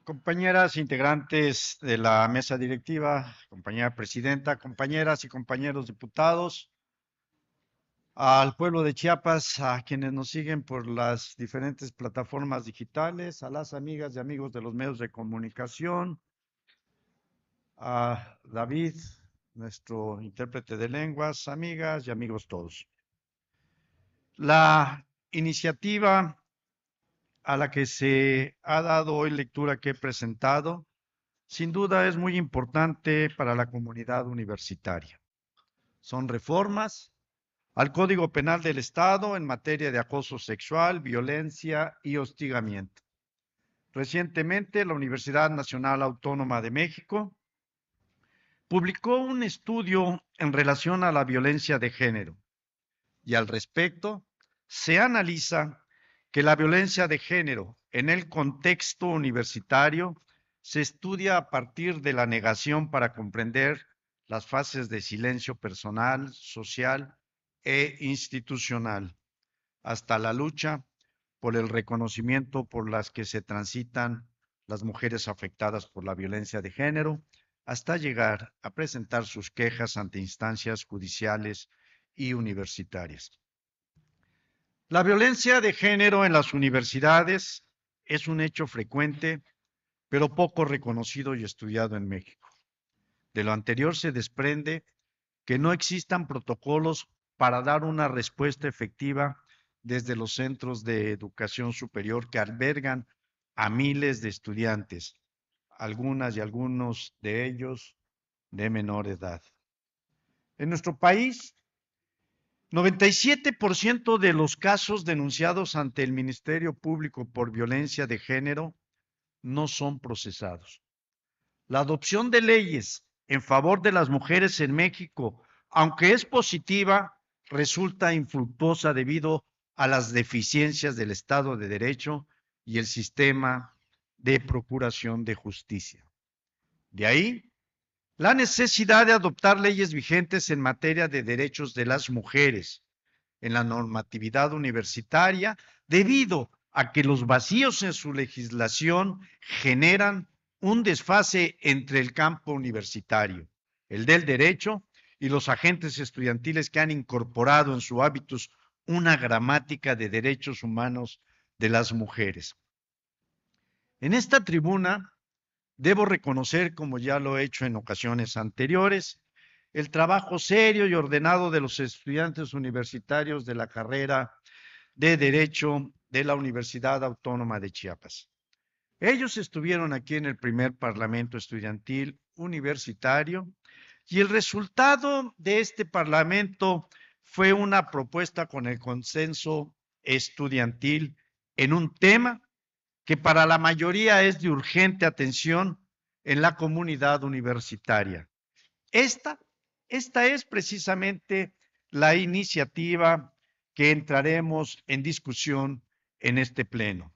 Compañeras integrantes de la mesa directiva, compañera presidenta, compañeras y compañeros diputados, al pueblo de Chiapas, a quienes nos siguen por las diferentes plataformas digitales, a las amigas y amigos de los medios de comunicación, a David, nuestro intérprete de lenguas, amigas y amigos todos. La iniciativa a la que se ha dado hoy lectura que he presentado, sin duda es muy importante para la comunidad universitaria. Son reformas al Código Penal del Estado en materia de acoso sexual, violencia y hostigamiento. Recientemente, la Universidad Nacional Autónoma de México publicó un estudio en relación a la violencia de género y al respecto se analiza que la violencia de género en el contexto universitario se estudia a partir de la negación para comprender las fases de silencio personal, social e institucional, hasta la lucha por el reconocimiento por las que se transitan las mujeres afectadas por la violencia de género, hasta llegar a presentar sus quejas ante instancias judiciales y universitarias. La violencia de género en las universidades es un hecho frecuente, pero poco reconocido y estudiado en México. De lo anterior se desprende que no existan protocolos para dar una respuesta efectiva desde los centros de educación superior que albergan a miles de estudiantes, algunas y algunos de ellos de menor edad. En nuestro país, 97% de los casos denunciados ante el Ministerio Público por violencia de género no son procesados. La adopción de leyes en favor de las mujeres en México, aunque es positiva, resulta infructuosa debido a las deficiencias del Estado de Derecho y el sistema de procuración de justicia. De ahí la necesidad de adoptar leyes vigentes en materia de derechos de las mujeres en la normatividad universitaria, debido a que los vacíos en su legislación generan un desfase entre el campo universitario, el del derecho, y los agentes estudiantiles que han incorporado en su hábitus una gramática de derechos humanos de las mujeres. En esta tribuna debo reconocer, como ya lo he hecho en ocasiones anteriores, el trabajo serio y ordenado de los estudiantes universitarios de la carrera de Derecho de la Universidad Autónoma de Chiapas. Ellos estuvieron aquí en el primer Parlamento Estudiantil Universitario y el resultado de este Parlamento fue una propuesta con el consenso estudiantil en un tema que para la mayoría es de urgente atención en la comunidad universitaria. Esta es precisamente la iniciativa que entraremos en discusión en este pleno.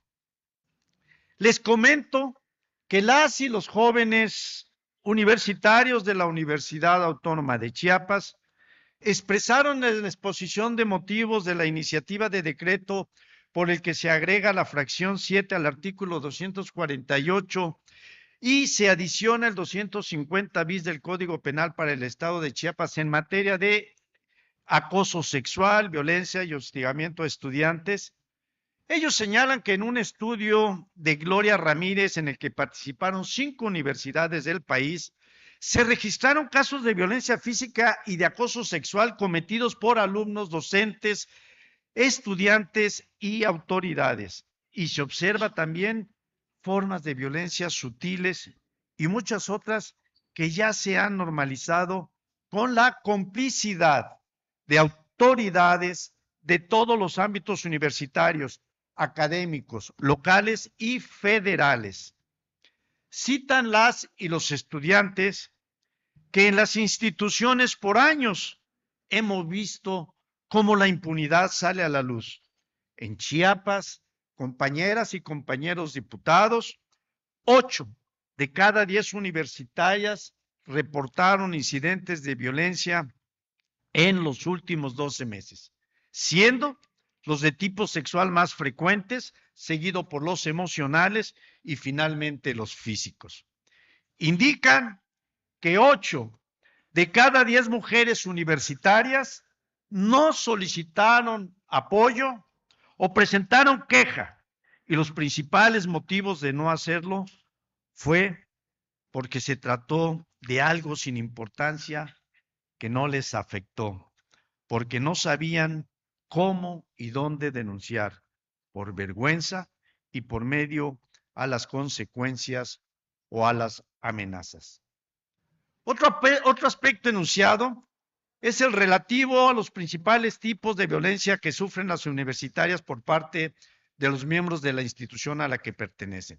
Les comento que las y los jóvenes universitarios de la Universidad Autónoma de Chiapas expresaron en la exposición de motivos de la iniciativa de decreto por el que se agrega la fracción 7 al artículo 248 y se adiciona el 250 bis del Código Penal para el Estado de Chiapas en materia de acoso sexual, violencia y hostigamiento a estudiantes. Ellos señalan que en un estudio de Gloria Ramírez en el que participaron 5 universidades del país, se registraron casos de violencia física y de acoso sexual cometidos por alumnos, docentes, estudiantes y autoridades. Y se observa también formas de violencia sutiles y muchas otras que ya se han normalizado con la complicidad de autoridades de todos los ámbitos universitarios, académicos, locales y federales. Citan las y los estudiantes que en las instituciones por años hemos visto cómo la impunidad sale a la luz. En Chiapas, compañeras y compañeros diputados, 8 de cada 10 universitarias reportaron incidentes de violencia en los últimos 12 meses, siendo los de tipo sexual más frecuentes, seguido por los emocionales y finalmente los físicos. Indican que 8 de cada 10 mujeres universitarias no solicitaron apoyo o presentaron queja, y los principales motivos de no hacerlo fue porque se trató de algo sin importancia que no les afectó, porque no sabían cómo y dónde denunciar, por vergüenza y por medio a las consecuencias o a las amenazas. Otro aspecto enunciado es el relativo a los principales tipos de violencia que sufren las universitarias por parte de los miembros de la institución a la que pertenecen.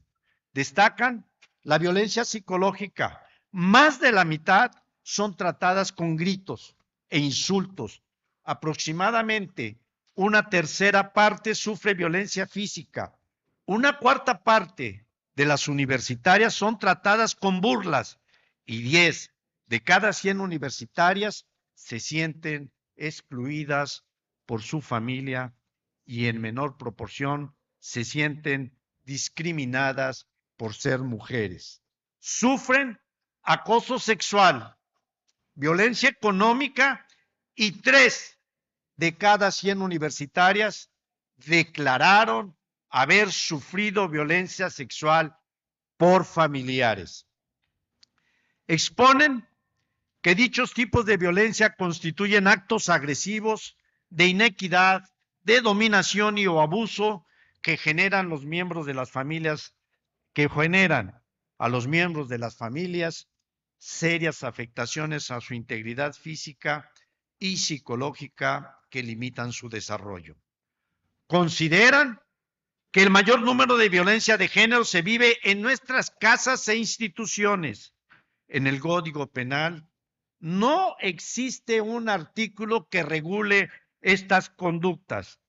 Destacan la violencia psicológica. Más de la mitad son tratadas con gritos e insultos. Aproximadamente una tercera parte sufre violencia física. Una cuarta parte de las universitarias son tratadas con burlas y 10 de cada 100 universitarias se sienten excluidas por su familia y en menor proporción se sienten discriminadas por ser mujeres. Sufren acoso sexual, violencia económica y 3 de cada 100 universitarias declararon haber sufrido violencia sexual por familiares. Exponen que dichos tipos de violencia constituyen actos agresivos de inequidad, de dominación y o abuso que generan los miembros de las familias, que generan a los miembros de las familias serias afectaciones a su integridad física y psicológica que limitan su desarrollo. Consideran que el mayor número de violencia de género se vive en nuestras casas e instituciones. En el Código Penal no existe un artículo que regule estas conductas.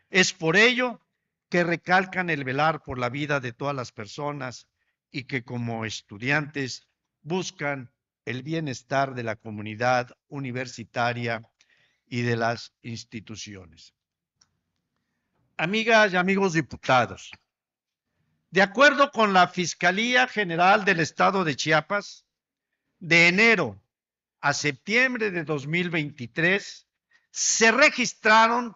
Es por ello que recalcan el velar por la vida de todas las personas y que como estudiantes buscan el bienestar de la comunidad universitaria y de las instituciones. Amigas y amigos diputados, de acuerdo con la Fiscalía General del Estado de Chiapas, de enero a septiembre de 2023 se registraron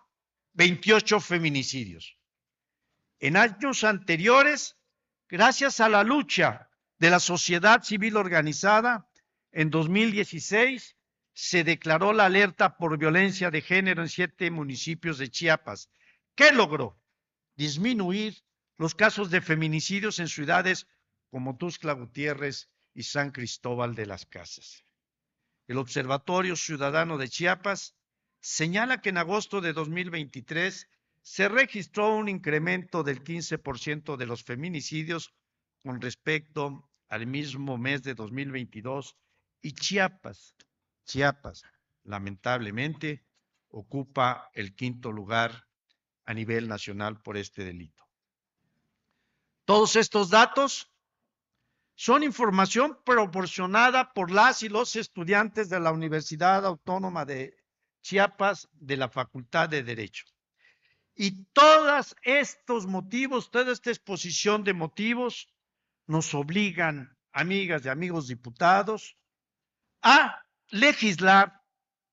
28 feminicidios. En años anteriores, gracias a la lucha de la sociedad civil organizada, en 2016 se declaró la alerta por violencia de género en 7 municipios de Chiapas. ¿Qué logró? Disminuir los casos de feminicidios en ciudades como Tuxtla Gutiérrez y San Cristóbal de las Casas. El Observatorio Ciudadano de Chiapas señala que en agosto de 2023 se registró un incremento del 15% de los feminicidios con respecto al mismo mes de 2022 y Chiapas, lamentablemente, ocupa el 5º lugar a nivel nacional por este delito. Todos estos datos son información proporcionada por las y los estudiantes de la Universidad Autónoma de Chiapas de la Facultad de Derecho. Y todos estos motivos, toda esta exposición de motivos nos obligan, amigas y amigos diputados, a legislar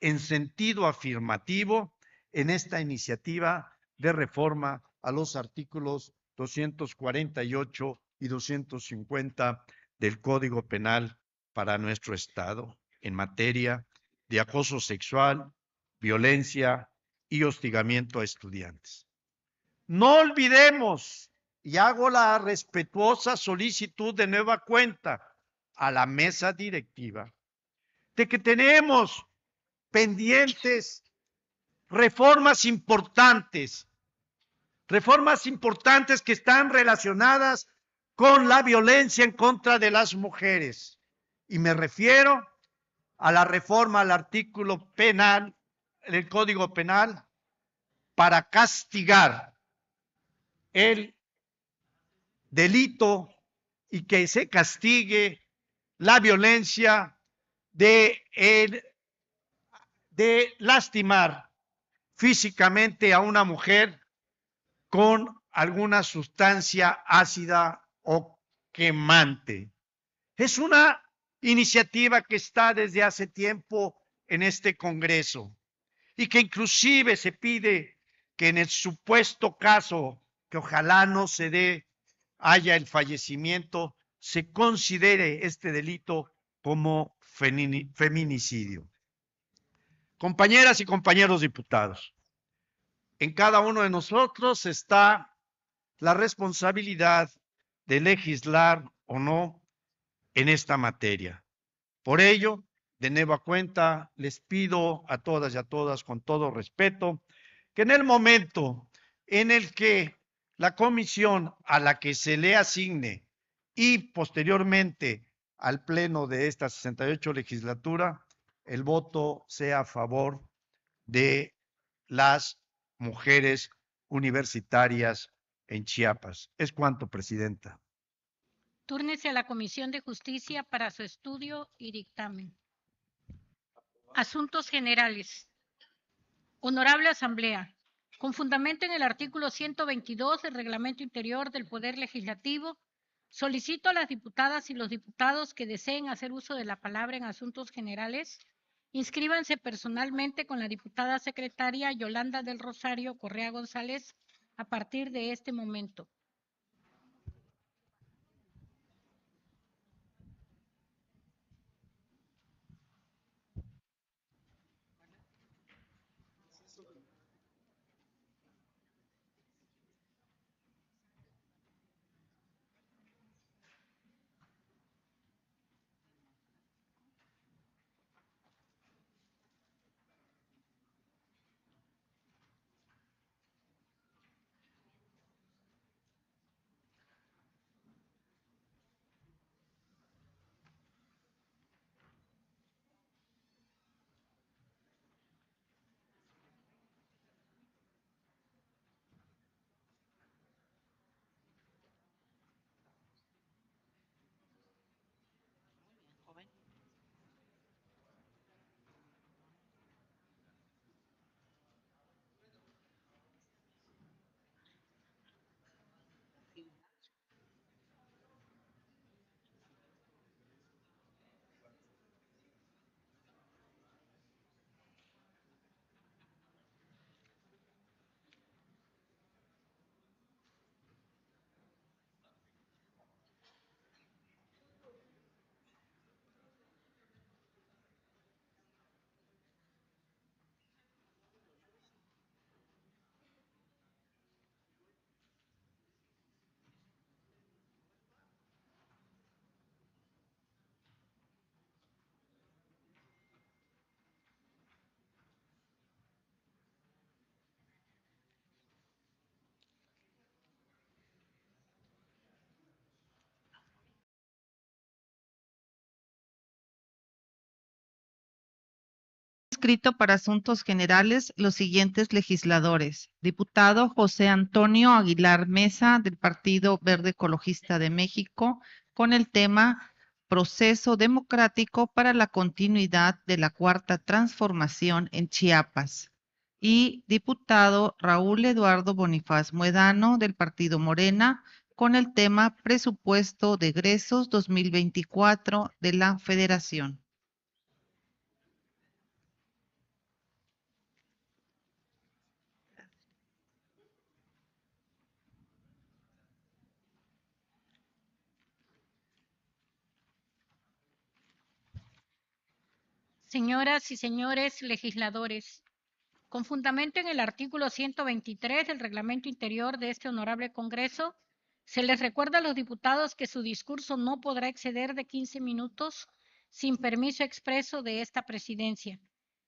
en sentido afirmativo en esta iniciativa de reforma a los artículos 248 y 250 del Código Penal para nuestro Estado en materia de acoso sexual, violencia y hostigamiento a estudiantes. No olvidemos, y hago la respetuosa solicitud de nueva cuenta a la mesa directiva, de que tenemos pendientes reformas importantes que están relacionadas con la violencia en contra de las mujeres. Y me refiero a la reforma al artículo penal, del Código Penal, para castigar el delito y que se castigue la violencia de lastimar físicamente a una mujer con alguna sustancia ácida o quemante. Es una iniciativa que está desde hace tiempo en este Congreso y que inclusive se pide que en el supuesto caso que ojalá no se dé, haya el fallecimiento, se considere este delito como feminicidio. Compañeras y compañeros diputados, en cada uno de nosotros está la responsabilidad de legislar o no en esta materia. Por ello, de nueva cuenta, les pido a todas y a todas, con todo respeto, que en el momento en el que la comisión a la que se le asigne y posteriormente al pleno de esta 68 legislatura, el voto sea a favor de las mujeres universitarias en Chiapas. Es cuanto, Presidenta. Túrnese a la Comisión de Justicia para su estudio y dictamen. Asuntos generales. Honorable Asamblea, con fundamento en el artículo 122 del Reglamento Interior del Poder Legislativo, solicito a las diputadas y los diputados que deseen hacer uso de la palabra en asuntos generales, inscríbanse personalmente con la diputada secretaria Yolanda del Rosario Correa González a partir de este momento. inscrito para asuntos generales los siguientes legisladores. Diputado José Antonio Aguilar Mesa, del Partido Verde Ecologista de México, con el tema Proceso Democrático para la Continuidad de la Cuarta Transformación en Chiapas. Y diputado Raúl Eduardo Bonifaz Muedano, del Partido Morena, con el tema Presupuesto de Egresos 2024 de la Federación. Señoras y señores legisladores, con fundamento en el artículo 123 del Reglamento Interior de este Honorable Congreso, se les recuerda a los diputados que su discurso no podrá exceder de 15 minutos sin permiso expreso de esta presidencia.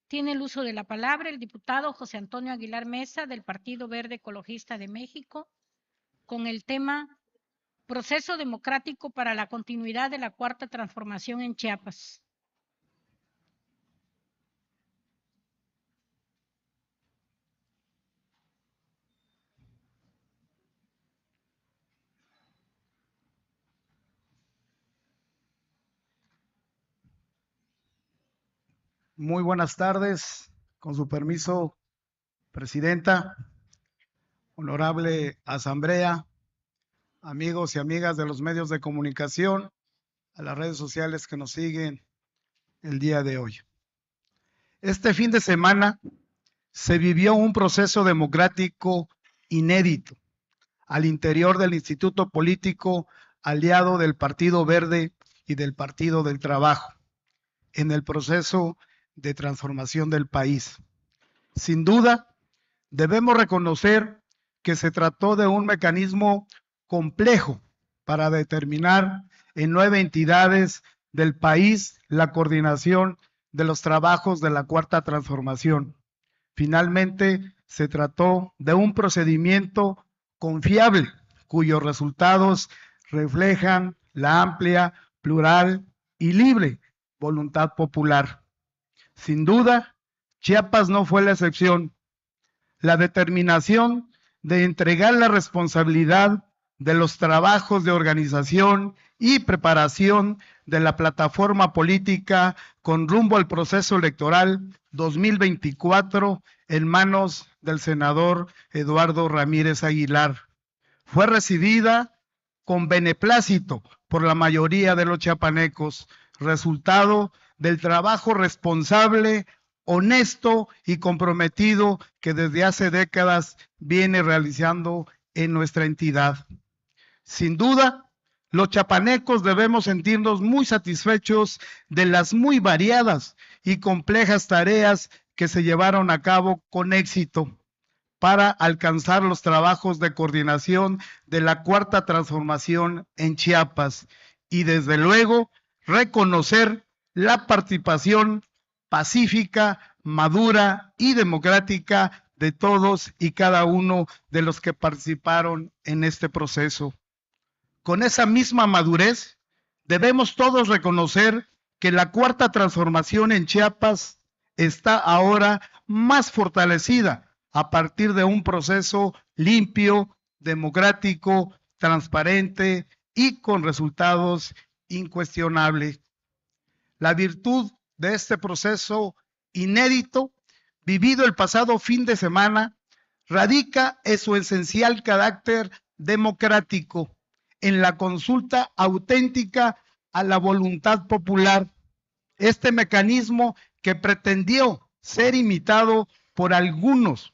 Tiene el uso de la palabra el diputado José Antonio Aguilar Mesa, del Partido Verde Ecologista de México, con el tema Proceso Democrático para la Continuidad de la Cuarta Transformación en Chiapas. Muy buenas tardes, con su permiso, Presidenta, honorable Asamblea, amigos y amigas de los medios de comunicación, a las redes sociales que nos siguen el día de hoy. Este fin de semana se vivió un proceso democrático inédito al interior del Instituto Político aliado del Partido Verde y del Partido del Trabajo en el proceso de transformación del país. Sin duda, debemos reconocer que se trató de un mecanismo complejo para determinar en 9 entidades del país la coordinación de los trabajos de la Cuarta Transformación. Finalmente, se trató de un procedimiento confiable, cuyos resultados reflejan la amplia, plural y libre voluntad popular. Sin duda, Chiapas no fue la excepción. La determinación de entregar la responsabilidad de los trabajos de organización y preparación de la plataforma política con rumbo al proceso electoral 2024 en manos del senador Eduardo Ramírez Aguilar fue recibida con beneplácito por la mayoría de los chiapanecos, resultado del trabajo responsable, honesto y comprometido que desde hace décadas viene realizando en nuestra entidad. Sin duda, los chiapanecos debemos sentirnos muy satisfechos de las muy variadas y complejas tareas que se llevaron a cabo con éxito para alcanzar los trabajos de coordinación de la Cuarta Transformación en Chiapas y desde luego reconocer la participación pacífica, madura y democrática de todos y cada uno de los que participaron en este proceso. Con esa misma madurez, debemos todos reconocer que la Cuarta Transformación en Chiapas está ahora más fortalecida a partir de un proceso limpio, democrático, transparente y con resultados incuestionables. La virtud de este proceso inédito, vivido el pasado fin de semana, radica en su esencial carácter democrático, en la consulta auténtica a la voluntad popular. Este mecanismo que pretendió ser imitado por algunos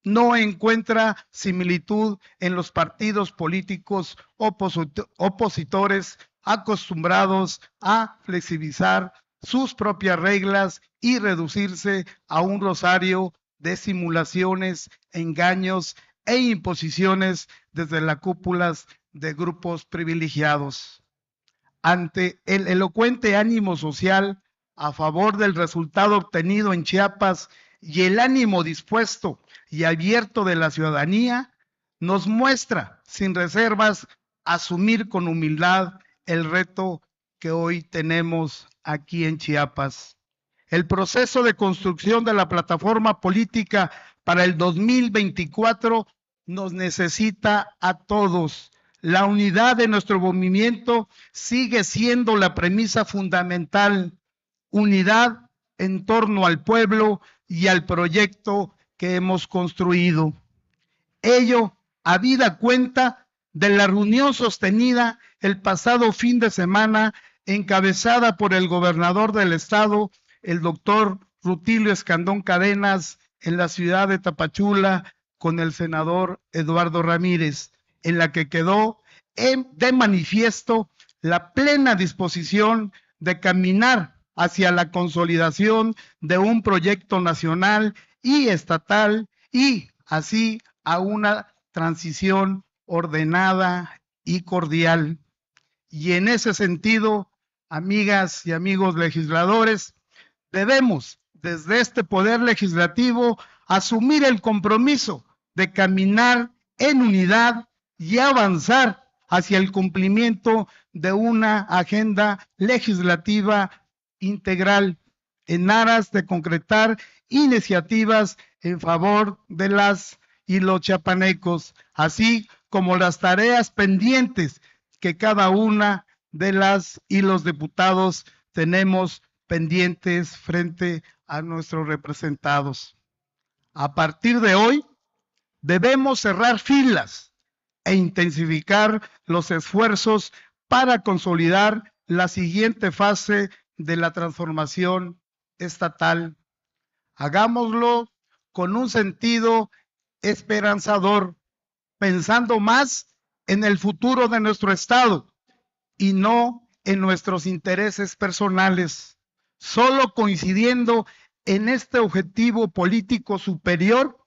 no encuentra similitud en los partidos políticos opositores acostumbrados a flexibilizar sus propias reglas y reducirse a un rosario de simulaciones, engaños e imposiciones desde las cúpulas de grupos privilegiados. Ante el elocuente ánimo social a favor del resultado obtenido en Chiapas y el ánimo dispuesto y abierto de la ciudadanía, nos muestra sin reservas asumir con humildad el reto que hoy tenemos aquí en Chiapas. El proceso de construcción de la plataforma política para el 2024 nos necesita a todos. La unidad de nuestro movimiento sigue siendo la premisa fundamental. Unidad en torno al pueblo y al proyecto que hemos construido. Ello habida cuenta de la reunión sostenida el pasado fin de semana, encabezada por el gobernador del estado, el doctor Rutilio Escandón Cadenas, en la ciudad de Tapachula, con el senador Eduardo Ramírez, en la que quedó de manifiesto la plena disposición de caminar hacia la consolidación de un proyecto nacional y estatal y así a una transición ordenada y cordial. Y en ese sentido, amigas y amigos legisladores, debemos desde este poder legislativo asumir el compromiso de caminar en unidad y avanzar hacia el cumplimiento de una agenda legislativa integral en aras de concretar iniciativas en favor de las y los chiapanecos, así como las tareas pendientes que cada una de las y los diputados tenemos pendientes frente a nuestros representados. A partir de hoy, debemos cerrar filas e intensificar los esfuerzos para consolidar la siguiente fase de la transformación estatal. Hagámoslo con un sentido esperanzador, pensando más en el futuro de nuestro estado y no en nuestros intereses personales. Solo coincidiendo en este objetivo político superior,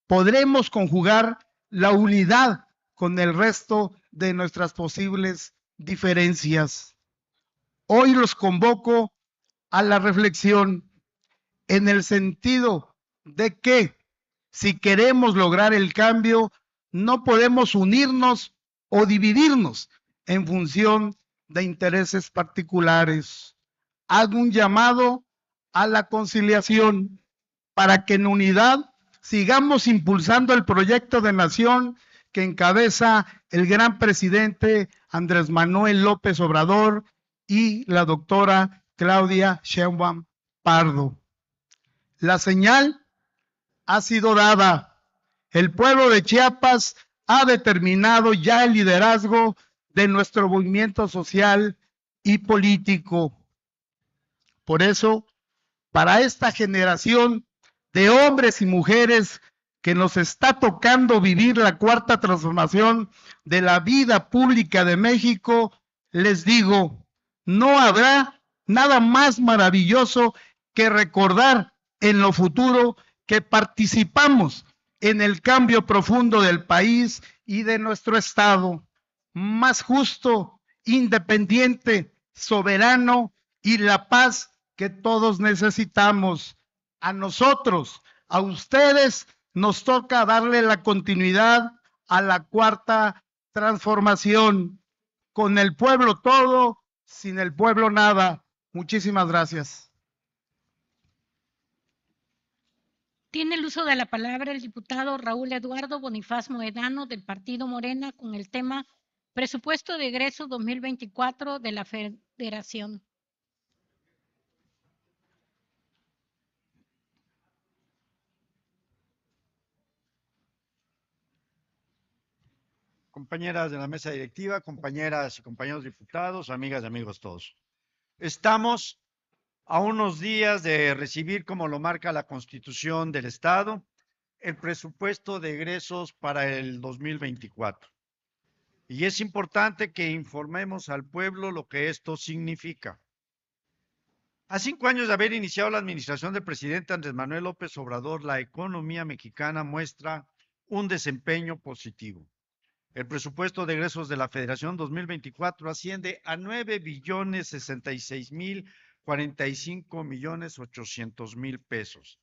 podremos conjugar la unidad con el resto de nuestras posibles diferencias. Hoy los convoco a la reflexión en el sentido de que si queremos lograr el cambio, no podemos unirnos o dividirnos en función de intereses particulares. Hago un llamado a la conciliación para que en unidad sigamos impulsando el proyecto de nación que encabeza el gran presidente Andrés Manuel López Obrador y la doctora Claudia Sheinbaum Pardo. La señal ha sido dada. El pueblo de Chiapas ha determinado ya el liderazgo de nuestro movimiento social y político. Por eso, para esta generación de hombres y mujeres que nos está tocando vivir la cuarta transformación de la vida pública de México, les digo, no habrá nada más maravilloso que recordar en lo futuro que participamos en el cambio profundo del país y de nuestro estado, más justo, independiente, soberano y la paz que todos necesitamos. A nosotros, a ustedes, nos toca darle la continuidad a la cuarta transformación. Con el pueblo todo, sin el pueblo nada. Muchísimas gracias. Tiene el uso de la palabra el diputado Raúl Eduardo Bonifaz Moedano del Partido Morena con el tema Presupuesto de Egreso 2024 de la Federación. Compañeras de la mesa directiva, compañeras y compañeros diputados, amigas y amigos todos. Estamos a unos días de recibir, como lo marca la Constitución del Estado, el presupuesto de egresos para el 2024. Y es importante que informemos al pueblo lo que esto significa. A 5 años de haber iniciado la administración del presidente Andrés Manuel López Obrador, la economía mexicana muestra un desempeño positivo. El presupuesto de egresos de la Federación 2024 asciende a 9,066,045,800,000 pesos.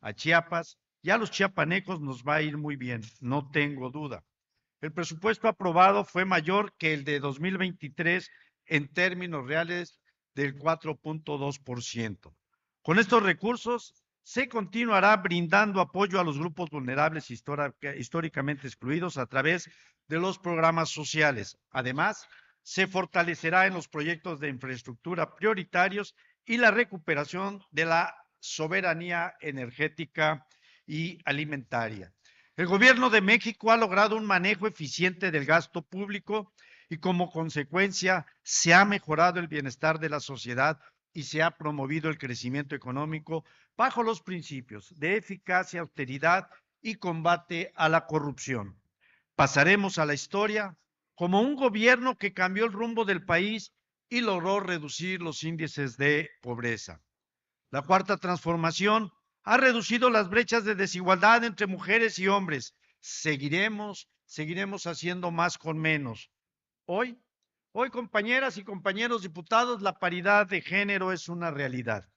A Chiapas y a los chiapanecos nos va a ir muy bien, no tengo duda. El presupuesto aprobado fue mayor que el de 2023 en términos reales del 4.2%. Con estos recursos se continuará brindando apoyo a los grupos vulnerables históricamente excluidos a través de los programas sociales. Además, se fortalecerá en los proyectos de infraestructura prioritarios y la recuperación de la soberanía energética y alimentaria. El gobierno de México ha logrado un manejo eficiente del gasto público y como consecuencia se ha mejorado el bienestar de la sociedad y se ha promovido el crecimiento económico bajo los principios de eficacia, austeridad y combate a la corrupción. Pasaremos a la historia como un gobierno que cambió el rumbo del país y logró reducir los índices de pobreza. La cuarta transformación ha reducido las brechas de desigualdad entre mujeres y hombres. Seguiremos haciendo más con menos. Hoy, compañeras y compañeros diputados, la paridad de género es una realidad.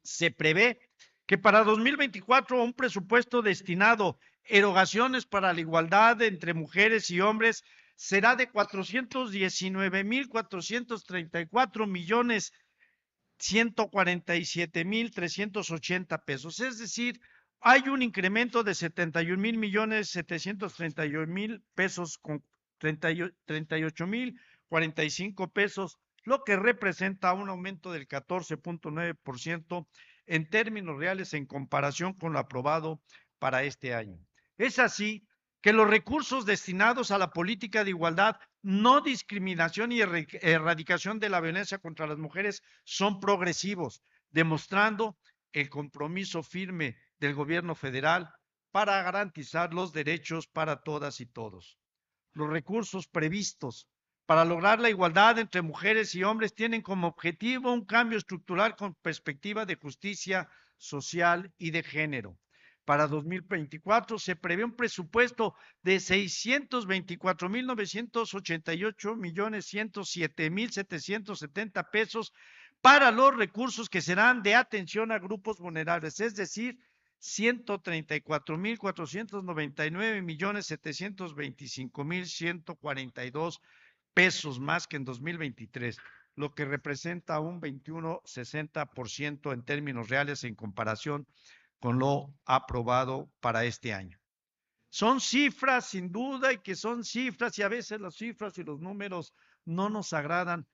Se prevé que para 2024 un presupuesto destinado a erogaciones para la igualdad entre mujeres y hombres será de 419,437,147,380 pesos. Es decir, hay un incremento de 71,731,000 pesos con 38,045 pesos, lo que representa un aumento del 14.9% en términos reales en comparación con lo aprobado para este año. Es así que los recursos destinados a la política de igualdad, no discriminación y erradicación de la violencia contra las mujeres son progresivos, demostrando el compromiso firme del gobierno federal para garantizar los derechos para todas y todos. Los recursos previstos para lograr la igualdad entre mujeres y hombres tienen como objetivo un cambio estructural con perspectiva de justicia social y de género. Para 2024 se prevé un presupuesto de 624,988,107,770 pesos para los recursos que serán de atención a grupos vulnerables, es decir, 134,499,725,142 pesos más que en 2023, lo que representa un 21,60% en términos reales en comparación con lo aprobado para este año. Son cifras, sin duda, y que son cifras, y a veces las cifras y los números no nos agradan,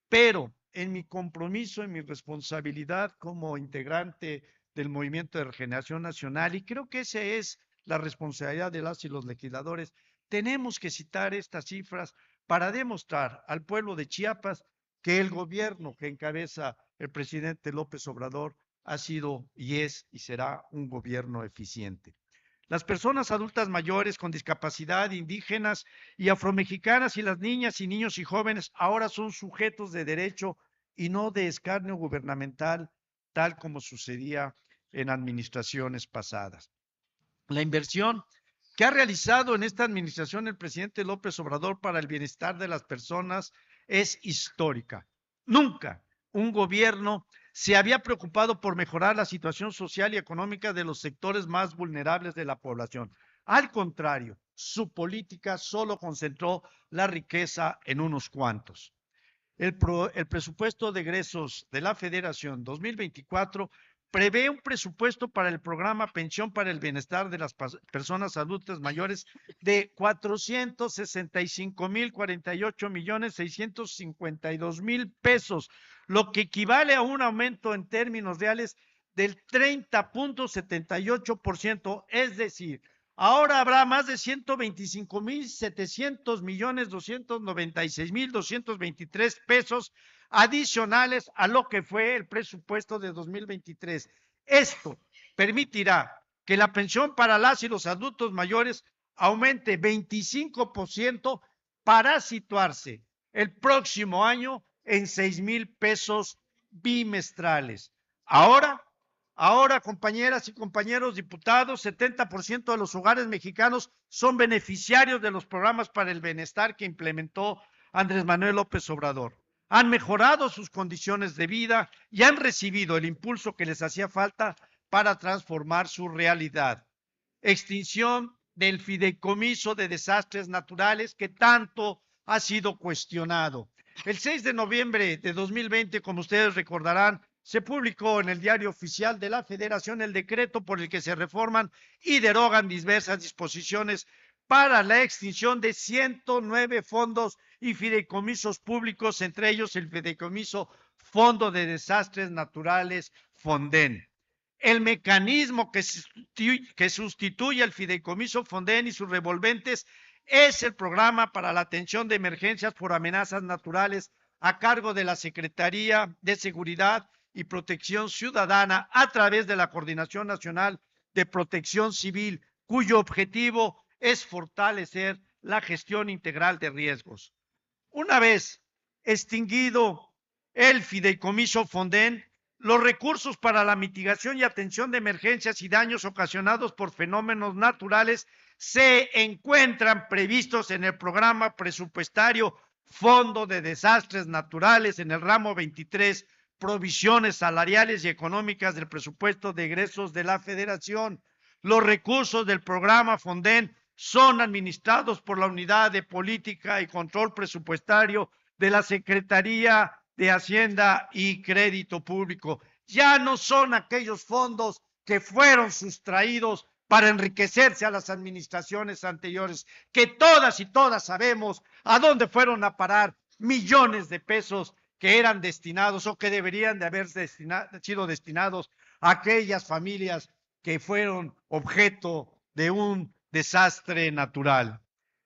pero en mi compromiso, en mi responsabilidad como integrante del Movimiento de Regeneración Nacional, y creo que esa es la responsabilidad de las y los legisladores, tenemos que citar estas cifras para demostrar al pueblo de Chiapas que el gobierno que encabeza el presidente López Obrador ha sido y es y será un gobierno eficiente. Las personas adultas mayores con discapacidad, indígenas y afromexicanas y las niñas y niños y jóvenes ahora son sujetos de derecho y no de escarnio gubernamental, tal como sucedía en administraciones pasadas. La inversión que ha realizado en esta administración el presidente López Obrador para el bienestar de las personas es histórica. Nunca un gobierno se había preocupado por mejorar la situación social y económica de los sectores más vulnerables de la población. Al contrario, su política solo concentró la riqueza en unos cuantos. El presupuesto de egresos de la Federación 2024 prevé un presupuesto para el programa Pensión para el Bienestar de las Personas Adultas Mayores de 465,048,652,000 pesos, lo que equivale a un aumento en términos reales del 30.78%, es decir, ahora habrá más de 125,700,296,223 pesos adicionales a lo que fue el presupuesto de 2023. Esto permitirá que la pensión para las y los adultos mayores aumente 25% para situarse el próximo año en 6,000 pesos bimestrales. Ahora, compañeras y compañeros diputados, 70% de los hogares mexicanos son beneficiarios de los programas para el bienestar que implementó Andrés Manuel López Obrador. Han mejorado sus condiciones de vida y han recibido el impulso que les hacía falta para transformar su realidad. Extinción del fideicomiso de desastres naturales que tanto ha sido cuestionado. El 6 de noviembre de 2020, como ustedes recordarán, se publicó en el Diario Oficial de la Federación el decreto por el que se reforman y derogan diversas disposiciones para la extinción de 109 fondos y fideicomisos públicos, entre ellos el fideicomiso Fondo de Desastres Naturales, Fonden. El mecanismo que sustituye al fideicomiso Fonden y sus revolventes es el programa para la atención de emergencias por amenazas naturales a cargo de la Secretaría de Seguridad y Protección Ciudadana a través de la Coordinación Nacional de Protección Civil, cuyo objetivo es fortalecer la gestión integral de riesgos. Una vez extinguido el fideicomiso Fonden, los recursos para la mitigación y atención de emergencias y daños ocasionados por fenómenos naturales se encuentran previstos en el programa presupuestario Fondo de Desastres Naturales en el ramo 23, provisiones salariales y económicas del presupuesto de egresos de la Federación. Los recursos del programa Fonden son administrados por la Unidad de Política y Control Presupuestario de la Secretaría de Hacienda y Crédito Público. Ya no son aquellos fondos que fueron sustraídos para enriquecerse a las administraciones anteriores, que todas y todas sabemos a dónde fueron a parar millones de pesos que eran destinados o que deberían de haber sido destinados a aquellas familias que fueron objeto de un desastre natural.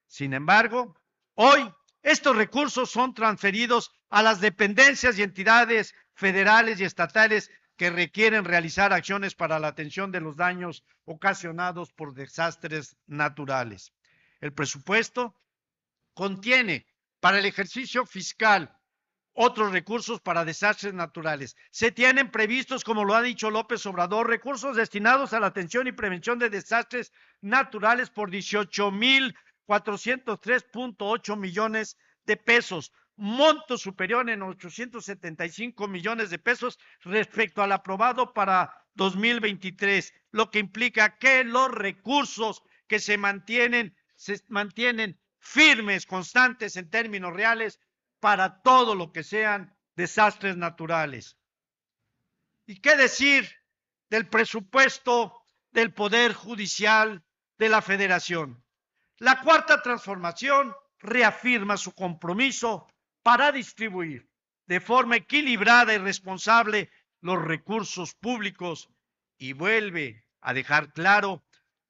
Sin embargo, hoy estos recursos son transferidos a las dependencias y entidades federales y estatales que requieren realizar acciones para la atención de los daños ocasionados por desastres naturales. El presupuesto contiene para el ejercicio fiscal otros recursos para desastres naturales. Se tienen previstos, como lo ha dicho López Obrador, recursos destinados a la atención y prevención de desastres naturales por 18,403.8 millones de pesos, monto superior en 875 millones de pesos respecto al aprobado para 2023, lo que implica que los recursos que se mantienen firmes, constantes en términos reales para todo lo que sean desastres naturales. ¿Y qué decir del presupuesto del Poder Judicial de la Federación? La Cuarta Transformación reafirma su compromiso para distribuir de forma equilibrada y responsable los recursos públicos y vuelve a dejar claro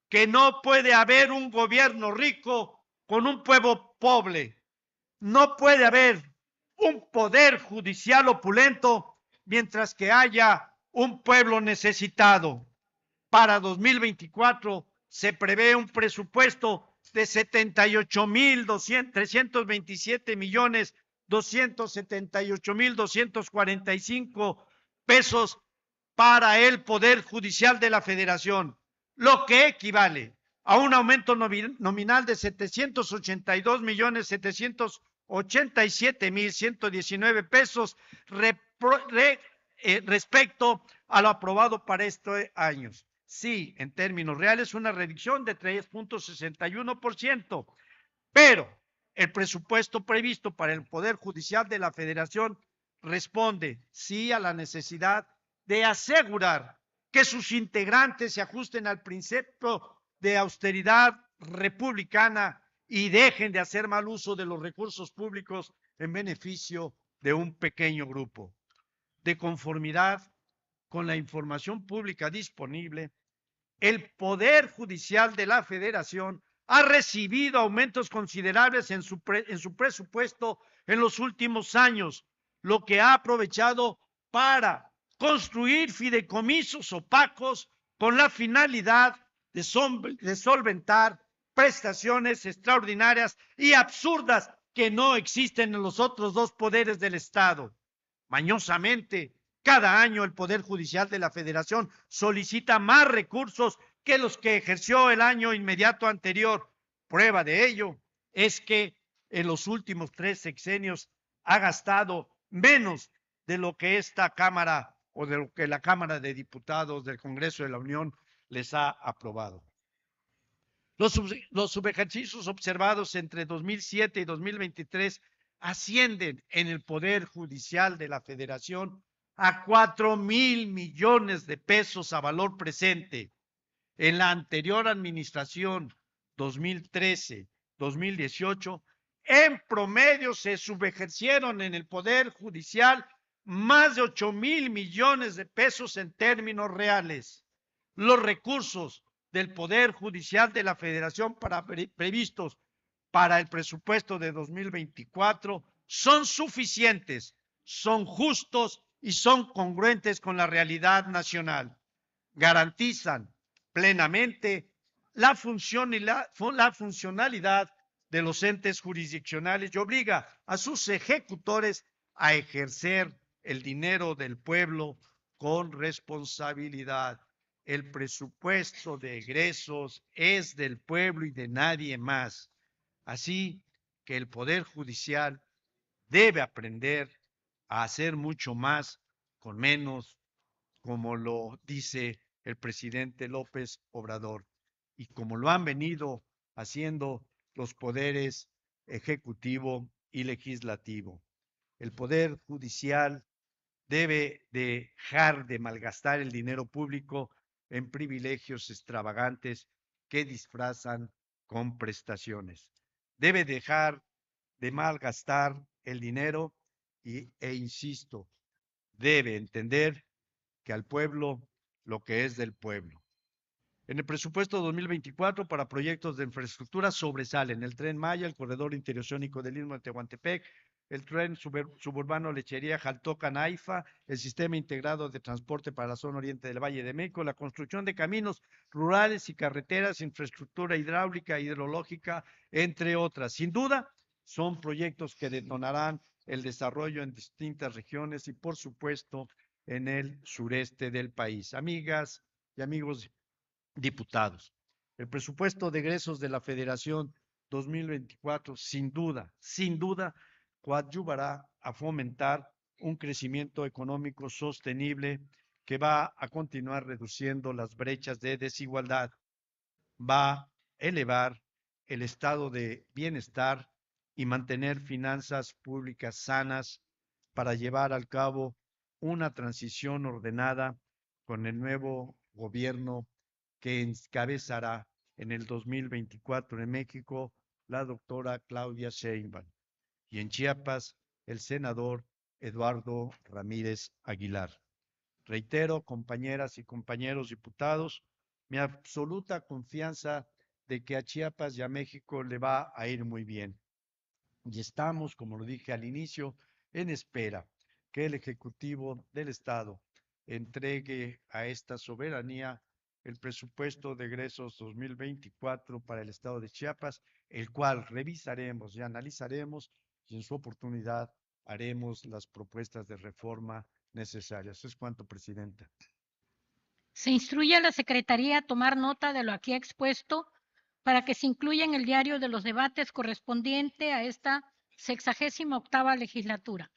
que no puede haber un gobierno rico con un pueblo pobre. No puede haber un poder judicial opulento mientras que haya un pueblo necesitado. Para 2024 se prevé un presupuesto de 78,378,245 pesos para el Poder Judicial de la Federación, lo que equivale a un aumento nominal de 782,787,119 pesos respecto a lo aprobado para estos años. Sí, en términos reales, una reducción de 3,61%, pero el presupuesto previsto para el Poder Judicial de la Federación responde, sí, a la necesidad de asegurar que sus integrantes se ajusten al principio de austeridad republicana y dejen de hacer mal uso de los recursos públicos en beneficio de un pequeño grupo. De conformidad con la información pública disponible, el Poder Judicial de la Federación ha recibido aumentos considerables en su presupuesto en los últimos años, lo que ha aprovechado para construir fideicomisos opacos con la finalidad de solventar prestaciones extraordinarias y absurdas que no existen en los otros dos poderes del Estado. Mañosamente, cada año el Poder Judicial de la Federación solicita más recursos que los que ejerció el año inmediato anterior. Prueba de ello es que en los últimos 3 sexenios ha gastado menos de lo que esta Cámara o de lo que la Cámara de Diputados del Congreso de la Unión les ha aprobado. Los subejercicios observados entre 2007 y 2023 ascienden en el Poder Judicial de la Federación a 4,000 millones de pesos a valor presente. En la anterior administración, 2013-2018, en promedio se subejercieron en el Poder Judicial más de 8,000 millones de pesos en términos reales. Los recursos del Poder Judicial de la Federación previstos para el presupuesto de 2024 son suficientes, son justos y son congruentes con la realidad nacional. Garantizan plenamente la funcionalidad de los entes jurisdiccionales y obliga a sus ejecutores a ejercer el dinero del pueblo con responsabilidad. El presupuesto de egresos es del pueblo y de nadie más. Así que el Poder Judicial debe aprender a hacer mucho más con menos, como lo dice el presidente López Obrador, y como lo han venido haciendo los poderes ejecutivo y legislativo. El Poder Judicial debe dejar de malgastar el dinero público en privilegios extravagantes que disfrazan con prestaciones. Debe dejar de malgastar el dinero e insisto, debe entender que al pueblo lo que es del pueblo. En el presupuesto 2024 para proyectos de infraestructura sobresalen el Tren Maya, el corredor interoceánico del Istmo de Tehuantepec, el tren suburbano Lechería-Jaltocan-Aifa, el sistema integrado de transporte para la zona oriente del Valle de México, la construcción de caminos rurales y carreteras, infraestructura hidráulica, hidrológica, entre otras. Sin duda, son proyectos que detonarán el desarrollo en distintas regiones y, por supuesto, en el sureste del país. Amigas y amigos diputados, el presupuesto de egresos de la Federación 2024 sin duda coadyuvará a fomentar un crecimiento económico sostenible que va a continuar reduciendo las brechas de desigualdad, va a elevar el estado de bienestar y mantener finanzas públicas sanas para llevar al cabo una transición ordenada con el nuevo gobierno que encabezará en el 2024 en México la doctora Claudia Sheinbaum y en Chiapas el senador Eduardo Ramírez Aguilar. Reitero, compañeras y compañeros diputados, mi absoluta confianza de que a Chiapas y a México le va a ir muy bien. Y estamos, como lo dije al inicio, en espera que el Ejecutivo del Estado entregue a esta soberanía el presupuesto de egresos 2024 para el Estado de Chiapas, el cual revisaremos y analizaremos y en su oportunidad haremos las propuestas de reforma necesarias. Es cuanto, Presidenta. Se instruye a la Secretaría a tomar nota de lo aquí expuesto para que se incluya en el diario de los debates correspondiente a esta 68ª legislatura.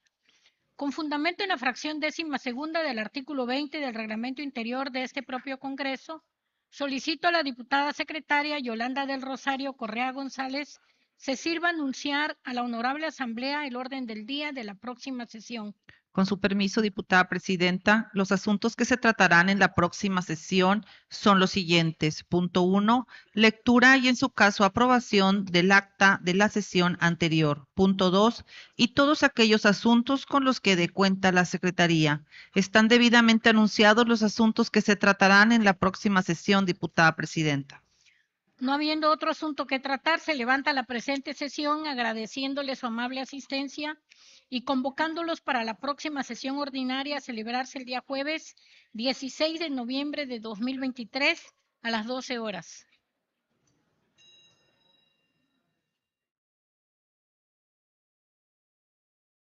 Con fundamento en la fracción 12ª del artículo 20 del reglamento interior de este propio Congreso, solicito a la diputada secretaria Yolanda del Rosario Correa González se sirva anunciar a la honorable Asamblea el orden del día de la próxima sesión. Con su permiso, diputada presidenta, los asuntos que se tratarán en la próxima sesión son los siguientes. Punto 1, lectura y en su caso aprobación del acta de la sesión anterior. Punto 2, y todos aquellos asuntos con los que dé cuenta la Secretaría. Están debidamente anunciados los asuntos que se tratarán en la próxima sesión, diputada presidenta. No habiendo otro asunto que tratar, se levanta la presente sesión agradeciéndole su amable asistencia y convocándolos para la próxima sesión ordinaria a celebrarse el día jueves 16 de noviembre de 2023 a las 12 horas.